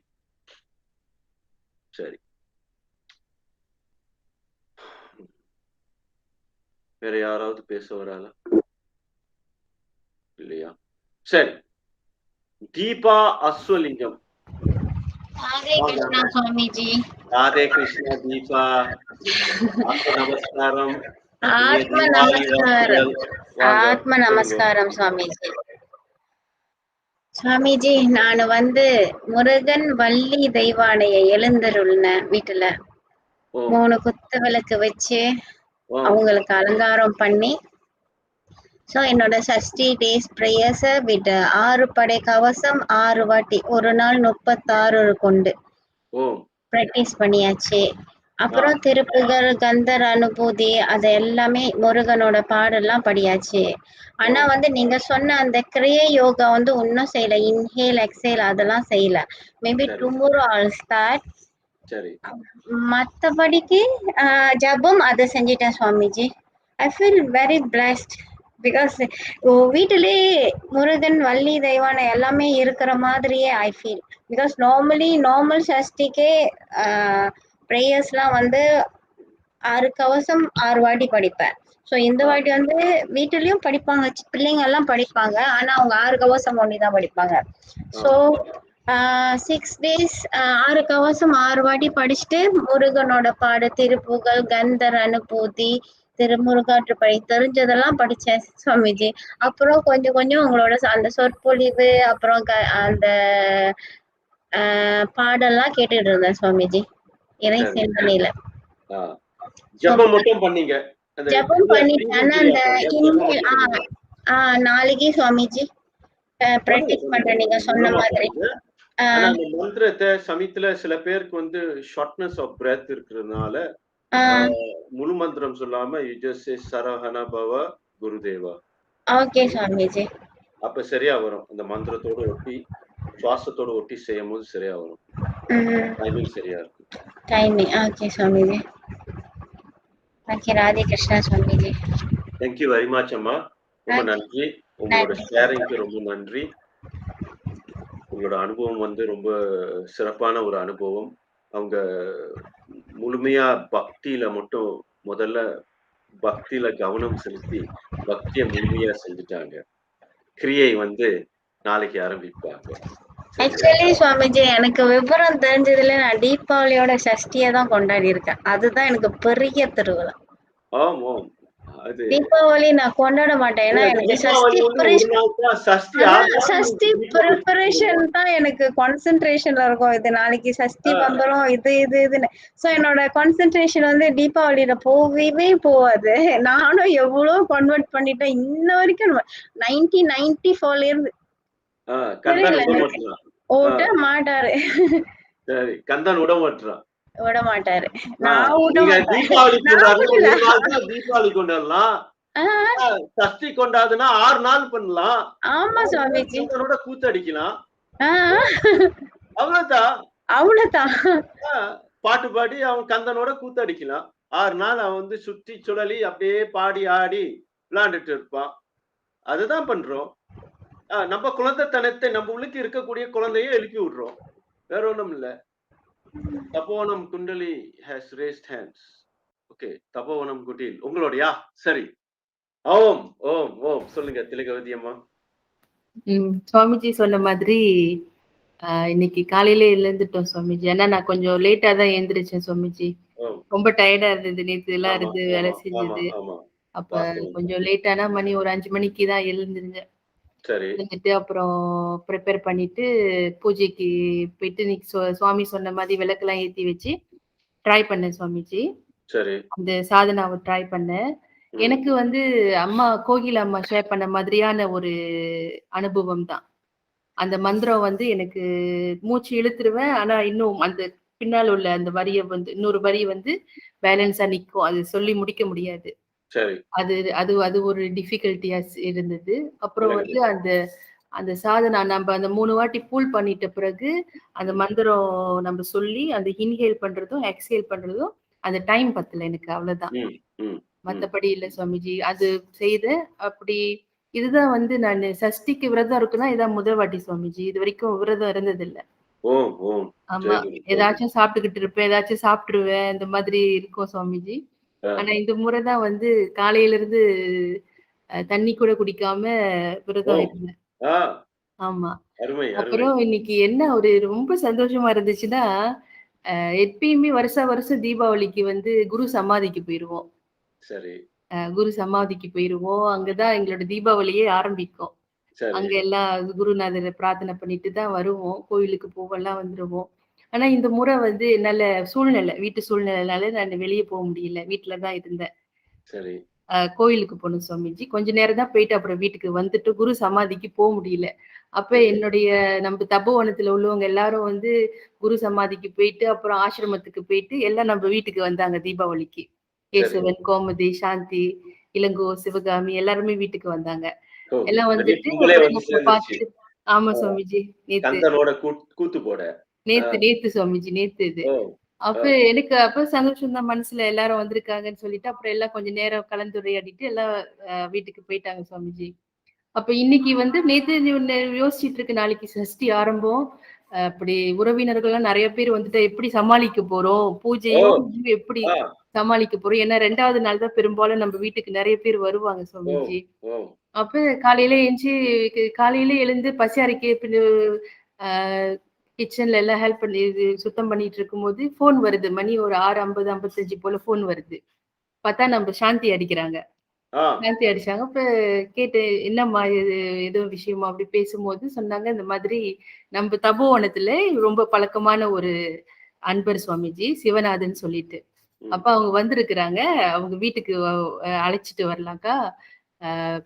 சரி, வேற யாராவது பேச வரால? இல்லையா? சரி, தீபா அஸ்வலிங்கம். ராதே கிருஷ்ணா சுவாமிஜி. ராதே கிருஷ்ணா தீபா. நமஸ்காரம். ஆத்ம நமஸ்காரம். ஆத்ம நமஸ்காரம் சுவாமிஜி. சுவாமிஜி, நான் வந்து முருகன் வள்ளி தெய்வானைய எழுந்தருள்ன வீட்டுல 3 குத்து விளக்கு வச்சு அவங்களுக்கு அலங்காரம் பண்ணி, ஸோ என்னோட 60 days prayers வித் 6 படை கவசம் 6 வாட்டி, ஒரு நாள் 36 கொண்டு பிராக்டிஸ் பண்ணியாச்சு. அப்புறம் திருப்புகழ், கந்தர் அனுபூதி, அது எல்லாமே முருகனோட பாடெல்லாம் படியாச்சு. ஆனா வந்து நீங்க சொன்ன அந்த கிரிய யோகா வந்து இன்னும் செய்யல. இன்ஹேல் எக்ஸேல் அதெல்லாம் செய்யல. Maybe tomorrow I'll start. மற்றபடிக்கு ஜபம் அதை செஞ்சிட்டேன் Swamiji. I feel very blessed because வீட்டிலே முருகன் வள்ளி தெய்வானை எல்லாமே இருக்கிற மாதிரியே ஐ ஃபீல். பிகாஸ் நார்மல் சஷ்டிக்கே ப்ரேயர்ஸ்லாம் வந்து 6 கவசம் 6 வாட்டி படிப்பேன். ஸோ இந்த வாட்டி வந்து வீட்டிலையும் படிப்பாங்க, பிள்ளைங்க எல்லாம் படிப்பாங்க. ஆனா அவங்க 6 கவசம் ஒண்டி தான் படிப்பாங்க. ஸோ 6 days 6 கவசம் 6 வாட்டி படிச்சுட்டு முருகனோட பாடு, திருப்புகழ், கந்தர் அனுபூதி, திருமுருகாற்றுப்படை தெரிஞ்சதெல்லாம் படிச்சேன் சுவாமிஜி. அப்புறம் கொஞ்சம் உங்களோட அந்த சொற்பொழிவு, அப்புறம் அந்த பாடெல்லாம் கேட்டுட்டு இருந்தேன் சுவாமிஜி. இறை சிந்தனையில ஜபம் மட்டும் பண்ணீங்க? ஜபம் பண்ணிட்டேன். அந்த நாளைக்கு சுவாமிஜி பிராக்டிஸ் பண்றேன் நீங்க சொன்ன மாதிரி. மந்திரத்தை சமயத்துல சில பேருக்கு வந்து ஷார்ட்னஸ் ஆஃப் பிரெத் இருக்கிறதுனால முழு மந்திரம் சொல்லாம you just say சரவண பவ குருதேவா. ஓகே சுவாமிஜி. அப்ப சரியா வரும். அந்த மந்திரத்தோட ஒட்டி சுவாசத்தோட ஒட்டி செய்யும் போது சரியா வரும். டைமிங் சரியா இருக்கும். Timing okay Swamiji. Okay, Radhe Krishna Swamiji. Thank you very much அம்மா. ரொம்ப நன்றி. உங்களோட ஷேரிங்க்கு ரொம்ப நன்றி. உங்களோட அனுபவம் வந்து ரொம்ப சிறப்பான ஒரு அனுபவம். அவங்க முழுமையா பக்தியில மட்டும் முதல்ல பக்தியில கவனம் செலுத்தி பக்தியை முழுமையா செஞ்சுட்டாங்க. கிரியை வந்து நாளைக்கு ஆரம்பிப்பாங்க. ஆக்சுவலி சுவாமிஜி, எனக்கு விவரம் தெரிஞ்சதுல நான் தீபாவளியோட சஷ்டியை தான் கொண்டாடி இருக்கேன். அதுதான் எனக்கு பெரிய திருவிழா. ஆமாம், அது தீபாவளி நான் கொண்டாட மாட்டேன். ஏன்னா எனக்கு தீபாவளி சஷ்டி வந்து ஒரு நாள் தான், சஷ்டி 6 அதான் நாள் சஷ்டி தீபாவளி ப்ரிப்பரேஷன் தான் எனக்கு கான்சென்ட்ரேஷன்ல இருக்கும். இது நாளைக்கு சஷ்டி வந்துரும், இதுன்னு. சோ என்னோட கான்சென்ட்ரேஷன் வந்து தீபாவளியில போகவே போகாது. நானும் எவ்வளவு கன்வெர்ட் பண்ணிட்டேன். இன்ன வரைக்கும் 1994ல இருந்து கந்தன் தெரியல விட எனக்கு. மாட்டான். ஓட்ட மாட்டாரு. சரி, கந்தன் விட மாட்டான். விட மாட்டாரு. நான் விட நீங்க மாட்டேன். தீபாவளி நான் கொண்டாடுறது விடல. ஒரு நாள் தான் தீபாவளி கொண்டாடலாம். சஷ்டி கொண்டாடுனா 6 நாள் பண்ணலாம். ஆமா சுவாமிஜி. கந்தனோட கூத்தடிக்கலாம். ஆஹ் அவ்வளவுதான். அவ்வளவுதான். பாட்டு பாடி அவன் கந்தனோட கூத்தடிக்கலாம். 6 நாள் அவன் வந்து சுத்தி சுழலி அப்படியே பாடி ஆடி விளையாண்டுட்டு இருப்பான். அதுதான் பண்றோம். நம்ம குழந்தைத்தனத்தை நம்ம உள்ளுக்கு இருக்கக்கூடிய குழந்தைய எழுப்பி விடுறோம். வேற ஒண்ணும் இல்ல. Tapovanam Kundali has raised hands. Okay, Tapovanam குட்டில் உங்களுடையா? சரி. ஓம் ஓம் ஓம் சொல்லுங்க திலகவதி அம்மா. சுவாமிஜி சொன்ன மாதிரி இன்னைக்கு காலையில எழுந்துட்டோம் சுவாமிஜி. ஏன்னா நான் கொஞ்சம் லேட்டா தான் எழுந்திரிச்சேன் சுவாமிஜி. ரொம்ப டயர்டா இருந்தது, நேத்து எல்லாம் இருந்து வேலை செஞ்சது. அப்ப கொஞ்சம் லேட்டானா மணி ஒரு 5 மணிக்கு தான் எழுந்திருந்தேன். சரி. எழுந்துட்டு அப்புறம் ப்ரிப்பேர் பண்ணிட்டு பூஜைக்கு போயிட்டு இன்னைக்கு சுவாமி சொன்ன மாதிரி விளக்கெல்லாம் ஏத்தி வச்சு ட்ரை பண்ணேன் சுவாமிஜி. சரி. அந்த சாதனாவை ட்ரை பண்ணேன். எனக்கு வந்து அம்மா கோகில அம்மா ஷேர் பண்ண மாதிரியான ஒரு அனுபவம் தான். அந்த மந்திரம் வந்து எனக்கு மூச்சு இழுத்துருவேன். ஆனா இன்னும் அந்த பின்னால் உள்ள அந்த வரிய வந்து இன்னொரு வரி வந்து பேலன்ஸா நிக்கும். அது சொல்லி முடிக்க முடியாது. சரி. அது அது அது ஒரு டிஃபிகல்ட்டியா இருந்தது. அப்புறம் வந்து அந்த சாதனா நம்ம அந்த 3 வாட்டி பூல் பண்ணிட்ட பிறகு அந்த மந்திரம் நம்ம சொல்லி அந்த இன்ஹேல் பண்றதும் எக்ஸ்ஹேல் பண்றதும் அந்த டைம் பத்தல எனக்கு, அவ்வளவுதான். மத்தபடி இல்ல சுவாமிஜி. அது செய்த அப்படி இதுதான் வந்து நான் சஷ்டிக்கு விரதம் இருக்குன்னா இதான் முதல் வாட்டி சுவாமிஜி. இது வரைக்கும் விரதம் இருந்தது இல்ல. ஆமா, ஏதாச்சும் சாப்பிட்டுக்கிட்டு இருப்பேன், ஏதாச்சும் சாப்பிட்டுருவேன், இந்த மாதிரி இருக்கும் சுவாமிஜி. ஆனா இந்த முறைதான் வந்து காலையில இருந்து தண்ணி கூட குடிக்காம விரதம் இருந்தேன். ஆமா. அப்புறம் இன்னைக்கு என்ன ஒரு ரொம்ப சந்தோஷமா இருந்துச்சுன்னா, எப்பயுமே வருஷம் தீபாவளிக்கு வந்து குரு சமாதிக்கு போயிருவோம். சரி. குரு சமாதிக்கு போயிருவோம். அங்கதான் எங்களோட தீபாவளியே ஆரம்பிக்கும். அங்க எல்லாம் குருநாதரை பிரார்த்தனை பண்ணிட்டு தான் வருவோம். கோயிலுக்கு போகலாம் வந்துருவோம். ஆனா இந்த முறை வந்து என்னால வீட்டு சூழ்நிலைனால நான் வெளியே போக முடியல. வீட்டுலதான் இருந்தேன். சரி. கோயிலுக்கு போனோம் சுவாமிஜி. கொஞ்ச நேரம் தான் போயிட்டு அப்புறம் வீட்டுக்கு வந்துட்டு குரு சமாதிக்கு போக முடியல. அப்ப என்னுடைய நம்ம தபோவனத்துல உள்ளவங்க எல்லாரும் வந்து குரு சமாதிக்கு போயிட்டு அப்புறம் ஆசிரமத்துக்கு போயிட்டு எல்லாம் நம்ம வீட்டுக்கு வந்தாங்க தீபாவளிக்கு. கேசவன், கோமதி, சாந்தி, இளங்கோ, சிவகாமி எல்லாருமே வீட்டுக்கு வந்தாங்க. எல்லாம் வந்துட்டு பார்த்து. ஆமா சுவாமிஜி. நேத்து சுவாமிஜி, நேத்து இது. அப்ப எனக்கு அப்ப சந்தோஷம் தான் மனசுல, எல்லாரும் வந்திருக்காங்கன்னு சொல்லிட்டு அப்புறம் எல்லாம் கொஞ்ச நேரம் கலந்துரையாடிட்டு எல்லாம் வீட்டுக்கு போயிட்டாங்க சுவாமிஜி. அப்ப இன்னைக்கு வந்து நேத்து யோசிச்சுட்டு இருக்கு, நாளைக்கு சஷ்டி ஆரம்பம். அப்படி உறவினர்கள்லாம் நிறைய பேர் வந்துட்டு எப்படி சமாளிக்க போறோம், பூஜையும் எப்படி சமாளிக்க போறோம். ஏன்னா 2வது நாள் தான் பெரும்பாலும் நம்ம வீட்டுக்கு நிறைய பேர் வருவாங்க சுவாமிஜி. அப்ப காலையில எழுந்து பசி அறைக்கு கிச்சன்ல எல்லாம் ஹெல்ப் பண்ணி சுத்தம் பண்ணிட்டு இருக்கும்போது போன் வருது. மணி ஒரு 6:50 55 போல போன் வருது. பார்த்தா நம்ம சாந்தி அடிக்கிறாங்க. சாந்தி அடிச்சாங்க. அப்ப கேட்டு என்னம்மா இது ஏதோ விஷயமா அப்படி பேசும்போது சொன்னாங்க, இந்த மாதிரி நம்ம தபோவனத்துல ரொம்ப பழக்கமான ஒரு அன்பர் சுவாமிஜி சிவநாதன் சொல்லிட்டு. அப்ப அவங்க வந்திருக்கிறாங்க. அவங்க வீட்டுக்கு அழைச்சிட்டு வரலாம்க்கா,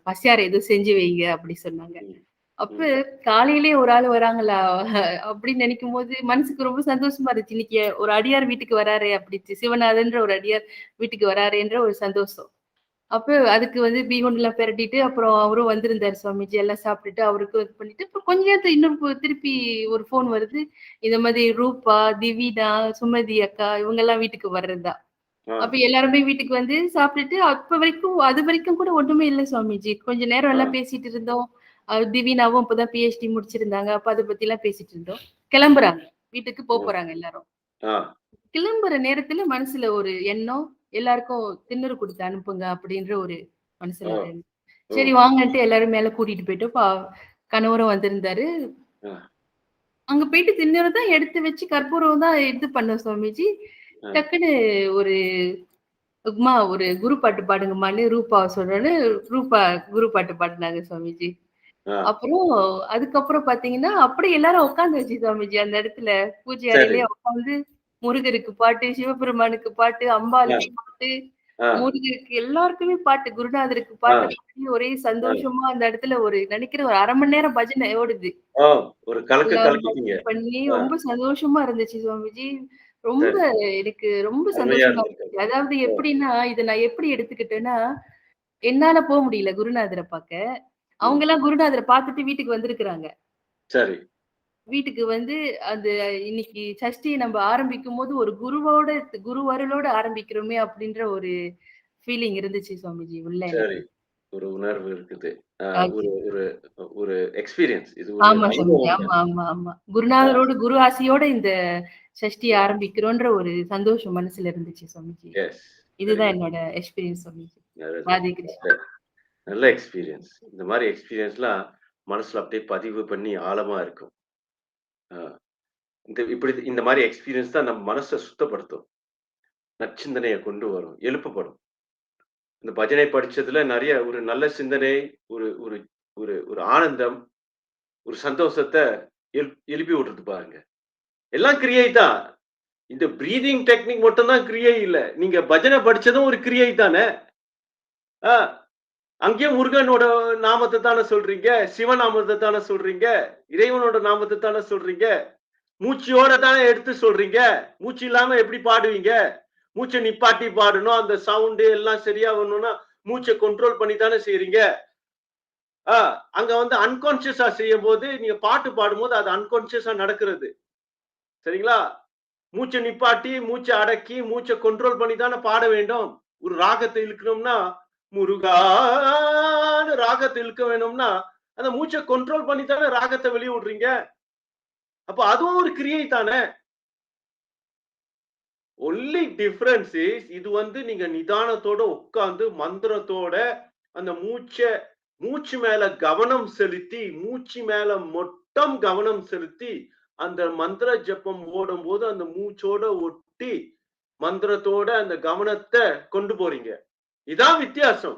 பசியார எதுவும் செஞ்சு வைங்க அப்படி சொன்னாங்க. அப்ப காலையிலேயே ஒரு ஆள் வராங்களா அப்படின்னு நினைக்கும் போது மனசுக்கு ரொம்ப சந்தோஷமா இருந்துச்சு. இன்னைக்கு ஒரு அடியார் வீட்டுக்கு வராரு, அப்படி சிவநாதன்ற ஒரு அடியார் வீட்டுக்கு வராருன்ற ஒரு சந்தோஷம். அப்ப அதுக்கு வந்து பீகுண்ட் எல்லாம் பெரட்டிட்டு அப்புறம் அவரும் வந்திருந்தாரு சுவாமிஜி. எல்லாம் சாப்பிட்டுட்டு அவருக்கு இது பண்ணிட்டு அப்புறம் கொஞ்ச நேரத்துல இன்னொரு திருப்பி ஒரு போன் வருது. இந்த மாதிரி ரூபா, திவினா, சுமதி அக்கா இவங்க எல்லாம் வீட்டுக்கு வர்றதா. அப்ப எல்லாருமே வீட்டுக்கு வந்து சாப்பிட்டுட்டு அது வரைக்கும் கூட ஒண்ணுமே இல்லை சுவாமிஜி. கொஞ்ச நேரம் எல்லாம் பேசிட்டு இருந்தோம். திவினாவும் இப்பதான் PhD முடிச்சிருந்தாங்க. அப்ப அதை பத்தி எல்லாம் பேசிட்டு இருந்தோம். கிளம்புறாங்க, வீட்டுக்கு போறாங்க எல்லாரும். கிளம்புற நேரத்துல மனசுல ஒரு எண்ணம், எல்லாருக்கும் திண்ணூறு கொடுத்து அனுப்புங்க அப்படின்ற ஒரு மனசுல ஒரு எண்ணம். சரி வாங்கன்ட்டு எல்லாரும் மேல கூட்டிட்டு போயிட்டு கணவரும் வந்திருந்தாரு. அங்க போயிட்டு திண்ணூறு தான் எடுத்து வச்சு கற்பூரம் தான் எடுத்து பண்ண சுவாமிஜி. டக்குன்னு ஒரு உக்மா ஒரு குரு பாட்டு பாடுங்கம்மான்னு ரூபாவை சொல்றேன்னு ரூபா குரு பாட்டு பாடினாங்க சுவாமிஜி. அப்புறம் அதுக்கப்புறம் பாத்தீங்கன்னா அப்படியே எல்லாரும் உட்காந்துருச்சு சுவாமிஜி அந்த இடத்துல பூஜை அறையிலேயே உட்காந்து முருகருக்கு பாட்டு, சிவபெருமானுக்கு பாட்டு, அம்பாளுக்கு பாட்டு, முருகருக்கு எல்லாருக்குமே பாட்டு, குருநாதருக்கு பாட்டு பாடி ஒரே சந்தோஷமா அந்த இடத்துல ஒரு நினைக்கிறேன் ஒரு 1/2 மணி நேரம் பஜனை ஓடுது. ஒரு கலக்கு பண்ணி ரொம்ப சந்தோஷமா இருந்துச்சு சுவாமிஜி. ரொம்ப எனக்கு ரொம்ப சந்தோஷமா இருந்துச்சு. அதாவது எப்படின்னா இதை நான் எப்படி எடுத்துக்கிட்டேன்னா என்னால போக முடியல குருநாதரை பார்க்க. அவங்க எல்லாம் குருநாதரை பார்த்துட்டு வீட்டுக்கு வந்திருக்கிறாங்க. சரி. வீட்டுக்கு வந்து அந்த இன்னைக்கு சஷ்டி நம்ம ஆரம்பிக்கும் போது ஒரு குரு அருளோட ஆரம்பிக்கிறோமே அப்படின்ற ஒரு ஃபீலிங் இருந்துச்சு சுவாமிஜி உள்ள. சரி, ஒரு உணர்வு இருக்குது. ஒரு ஒரு ஒரு எக்ஸ்பீரியன்ஸ் இது. ஆமா சுவாமிஜி. ஆமா ஆமா ஆமா. குருநாதரோட குரு ஆசியோட இந்த சஷ்டி ஆரம்பிக்கிறோன்ற ஒரு சந்தோஷம் மனசுல இருந்துச்சு சுவாமிஜி. இதுதான் என்னோட எக்ஸ்பீரியன்ஸ் சுவாமிஜி. ராதே கிருஷ்ணா. நல்ல எக்ஸ்பீரியன்ஸ். இந்த மாதிரி எக்ஸ்பீரியன்ஸ்லாம் மனசுல அப்படியே பதிவு பண்ணி ஆழமா இருக்கும். இந்த மாதிரி எக்ஸ்பீரியன்ஸ் தான் நம்ம மனசை சுத்தப்படுத்தும், நற்சிந்தனையை கொண்டு வரும், எழுப்பப்படும். இந்த பஜனை படிச்சதுல நிறைய ஒரு நல்ல சிந்தனை, ஒரு ஒரு ஒரு ஒரு ஆனந்தம், ஒரு சந்தோஷத்தை எழுப்பி விட்டுறது பாருங்க. எல்லாம் கிரியை தான். இந்த பிரீதிங் டெக்னிக் மட்டும் தான் கிரியை இல்ல. நீங்க பஜனை படிச்சதும் ஒரு கிரியை தானே. அங்கேயும் முருகனோட நாமத்தை தானே சொல்றீங்க, சிவநாமத்தை தானே சொல்றீங்க, இறைவனோட நாமத்தை தானே சொல்றீங்க, மூச்சியோட தானே எடுத்து சொல்றீங்க. மூச்சு இல்லாம எப்படி பாடுவீங்க? மூச்சை நிப்பாட்டி பாடணும், அந்த சவுண்டு எல்லாம் சரியா வரணும்னா மூச்சை கண்ட்ரோல் பண்ணி தானே செய்யறீங்க. அங்க வந்து அன்கான்சியஸா செய்யும் போது நீங்க பாட்டு பாடும்போது அது அன்கான்சியஸா நடக்கிறது. சரிங்களா? மூச்சை நிப்பாட்டி மூச்சை அடக்கி மூச்சை கண்ட்ரோல் பண்ணி தானே பாட வேண்டும். ஒரு ராகத்தை இழுக்கணும்னா முருகான்னு ராகத்தை இழுக்க வேணும்னா அந்த மூச்சை கண்ட்ரோல் பண்ணி தானே ராகத்தை வெளியே விடுறீங்க. அப்ப அதுவும் ஒரு கிரியை தானே. ஒன்லி டிஃபரன்ஸ் இஸ் இது வந்து நீங்க நிதானத்தோட உட்கார்ந்து மந்திரத்தோட அந்த மூச்சு மேல கவனம் செலுத்தி, மூச்சு மேல மட்டும் கவனம் செலுத்தி அந்த மந்திர ஜபம் ஓடும் போது அந்த மூச்சோட ஒட்டி மந்திரத்தோட அந்த கவனத்தை கொண்டு போறீங்க. இதான் வித்தியாசம்.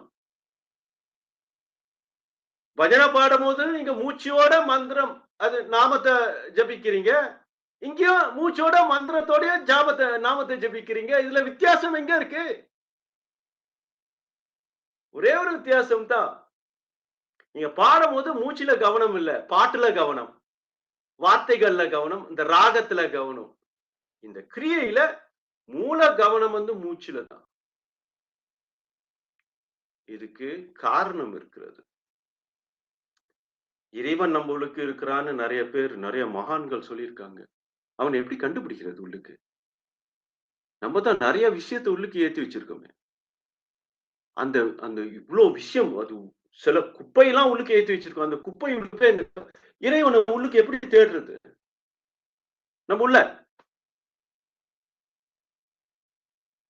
பஜனை பாடும் போது நீங்க மூச்சோட மந்திரம் அது நாமத்தை ஜபிக்கிறீங்க, இங்கேயும் மூச்சோட மந்திரத்தோட நாமத்தை ஜபிக்கிறீங்க. இதுல வித்தியாசம் எங்க இருக்கு? ஒரே ஒரு வித்தியாசம் தான். நீங்க பாடும் போது மூச்சுல கவனம் இல்ல, பாட்டுல கவனம், வார்த்தைகள்ல கவனம், இந்த ராகத்துல கவனம். இந்த கிரியையில மூல கவனம் வந்து மூச்சுல தான். இதுக்கு காரணம் இருக்கிறது. இறைவன் நம்மளுக்கு இருக்கிறான்னு நிறைய பேர், நிறைய மகான்கள் சொல்லியிருக்காங்க. அவனை எப்படி கண்டுபிடிக்கிறது? உள்ளுக்கு நம்ம தான் நிறைய விஷயத்தை உள்ளுக்கு ஏற்றி வச்சிருக்கோமே. அந்த அந்த இவ்வளவு விஷயம், அது சில குப்பையெல்லாம் உள்ளுக்கு ஏற்றி வச்சிருக்கோம். அந்த குப்பை உள்ளுக்கு இறைவனை உள்ளுக்கு எப்படி தேடுறது? நம்ம உள்ள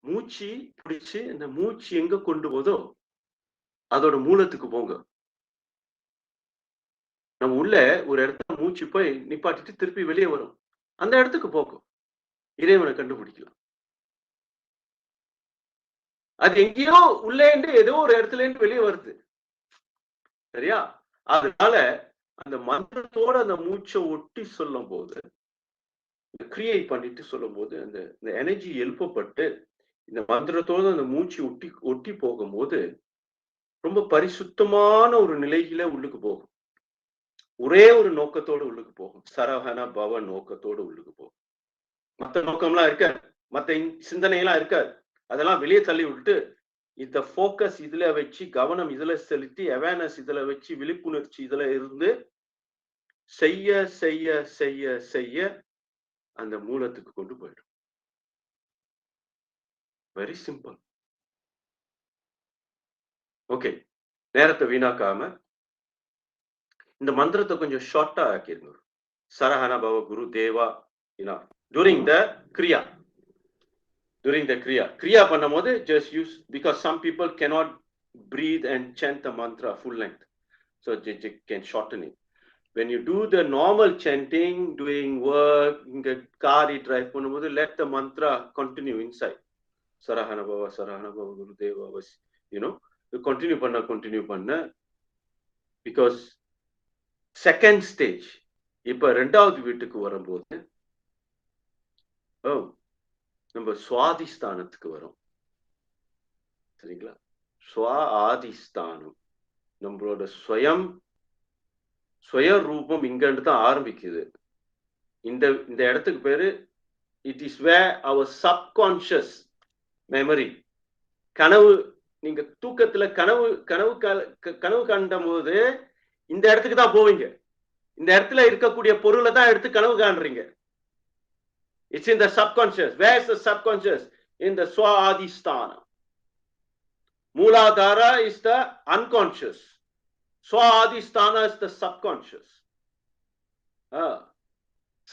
மூச்சு பிடிச்சு இந்த மூச்சு எங்க கொண்டு போதோ அதோட மூலத்துக்கு போங்க. நம்ம உள்ள ஒரு இடத்துல மூச்சு போய் நிப்பாட்டிட்டு திருப்பி வெளியே வரும், அந்த இடத்துக்கு போகும், இறைவனை கண்டுபிடிக்கலாம். அது எங்கேயோ உள்ளேண்டு ஏதோ ஒரு இடத்துல இருந்து வெளியே வருது. சரியா? அதனால அந்த மந்திரத்தோட அந்த மூச்சை ஒட்டி சொல்லும் போது, கிரியேட் பண்ணிட்டு சொல்லும் போது அந்த எனர்ஜி எழுப்பப்பட்டு இந்த மந்திரத்தோட அந்த மூச்சு ஒட்டி போகும்போது ரொம்ப பரிசுத்தமான ஒரு நிலையில உள்ளுக்கு போகும். ஒரே ஒரு நோக்கத்தோடு உள்ளுக்கு போகும், சரவண பவ நோக்கத்தோடு உள்ளுக்கு போகும். மற்ற நோக்கம்லாம் இருக்காது, மற்ற சிந்தனையெல்லாம் இருக்காது. அதெல்லாம் வெளியே தள்ளி விட்டு இந்த போக்கஸ் இதுல வச்சு, கவனம் இதுல செலுத்தி, அவேர்னஸ் இதுல வச்சு, விழிப்புணர்ச்சி இதுல இருந்து செய்ய செய்ய செய்ய செய்ய அந்த மூலத்துக்கு கொண்டு போயிடும். Very simple. ஓகே, நேரத்தை வீணாக்காம இந்த மந்திரத்தை கொஞ்சம் ஷார்ட்டா ஆக்கிருங்க. சரஹண பவ குரு தேவா during the kriya. During the kriya பண்ணும்போது just use, because some people cannot breathe and chant the mantra full length, so they can shorten it. When you do the normal chanting, doing work, இங்க காரி drive பண்ணும்போது let the mantra continue inside. Saravanabhava Gurudeva you know continue பண்ண because second stage இப்ப 2வது வீட்டுக்கு வரும்போது நம்ம சுவாதிஸ்தானத்துக்கு வரும். சரிங்களா? சுவாதிஸ்தானம் நம்மளோட சுய ரூபம் இங்கிருந்து தான் ஆரம்பிக்குது. இந்த இடத்துக்கு பேரு it is where our subconscious memory. கனவு, நீங்க தூக்கத்துல கனவு கண்டும் போது இந்த இடத்துக்கு தான் போவீங்க. இந்த இடத்துல இருக்கக்கூடிய பொருளை தான் எடுத்து கனவு காண்றீங்க. It's in the subconscious. Where is the subconscious? In the Swadhisthanam. Muladhara is the unconscious. Swadhisthana is the subconscious.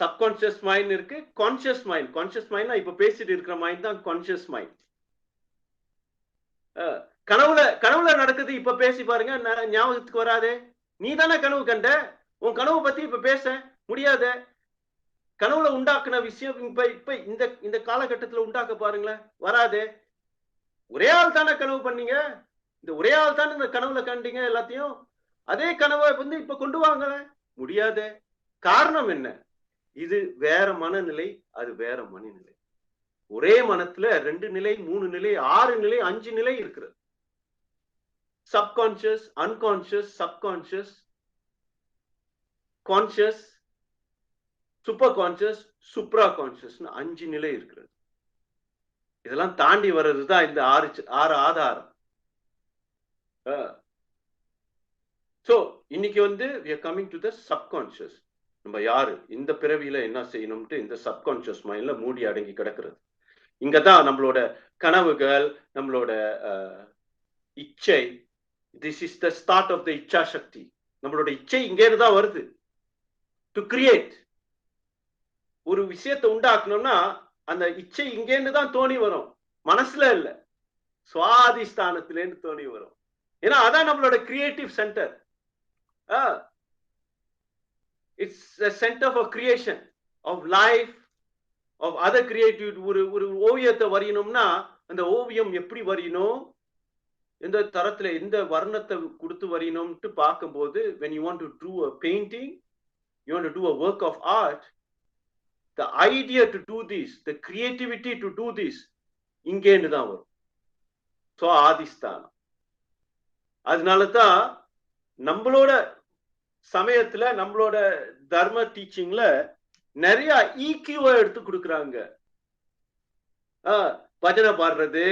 Subconscious mind இருக்கு, கான்ஷியஸ் மைண்ட். கான்ஷியஸ் மைண்ட்னா இப்ப பேசிட்டு இருக்கிற மைண்ட் தான் கான்ஷியஸ் மைண்ட். கனவுல நடக்குது, இப்ப பேசி பாருங்க, ஞாபகத்துக்கு வராதே. நீ தானே கனவு கண்ட, உன் கனவு பத்தி இப்ப பேச முடியாத. கனவுல உண்டாக்குன விஷயம் இப்ப இந்த காலகட்டத்துல உண்டாக்க பாருங்களேன், வராதே. ஒரே ஆள் தானே கனவு பண்ணீங்க, இந்த ஒரே ஆள் தானே இந்த கனவுல கண்டீங்க எல்லாத்தையும். அதே கனவை வந்து இப்ப கொண்டு வாங்க முடியாத. காரணம் என்ன? இது வேற மனநிலை, அது வேற மனநிலை. ஒரே மனத்துல 2 நிலை, 3 நிலை, 6 நிலை, 5 நிலை இருக்கிறது. Subconscious, unconscious, subconscious, conscious, super conscious, supra conscious 5 நிலை இருக்கிறது. இதெல்லாம் தாண்டி வர்றதுதான் இந்த 6 ஆதாரம். சோ இன்னைக்கு வந்து we are coming to the subconscious. நம்ம யாரு, இந்த பிறவியில என்ன செய்யணும்ட்டு இந்த சப்கான்ஷியஸ் மைண்ட்ல மூடி அடங்கி கிடக்கிறது. இங்கதான் நம்மளோட கனவுகள், நம்மளோட இச்சை. This is the start of the இச்சா சக்தி. நம்மளோட இச்சை இங்கேருந்து தான் வருது. டு கிரியேட் ஒரு விஷயத்தை உண்டாக்கணும்னா அந்த இச்சை இங்கேருந்து தான் தோணி வரும், மனசுல இல்ல, சுவாதிஸ்தானத்திலேருந்து தோணி வரும். ஏன்னா அதான் நம்மளோட creative centre. It's a center for creation of life, of other creativity. ஒரு ஓவியத்தை வரையணும்னா அந்த ஓவியம் எப்படி வரையணும், எந்த தரத்துல எந்த வர்ணத்தை கொடுத்து வரையணும்ட்டு பார்க்கும்போது, when you want to do a painting, you want to do a work of art, the idea to do this, the creativity to do this இங்கேன்னு தான் வரும். ஸோ ஆதிஸ்தானம். அதனாலதான் நம்மளோட சமயத்துல, நம்மளோட தர்ம டீச்சிங்ல நிறைய ஈக்யூவை எடுத்து கொடுக்குறாங்க. பஜனை பாடுறது,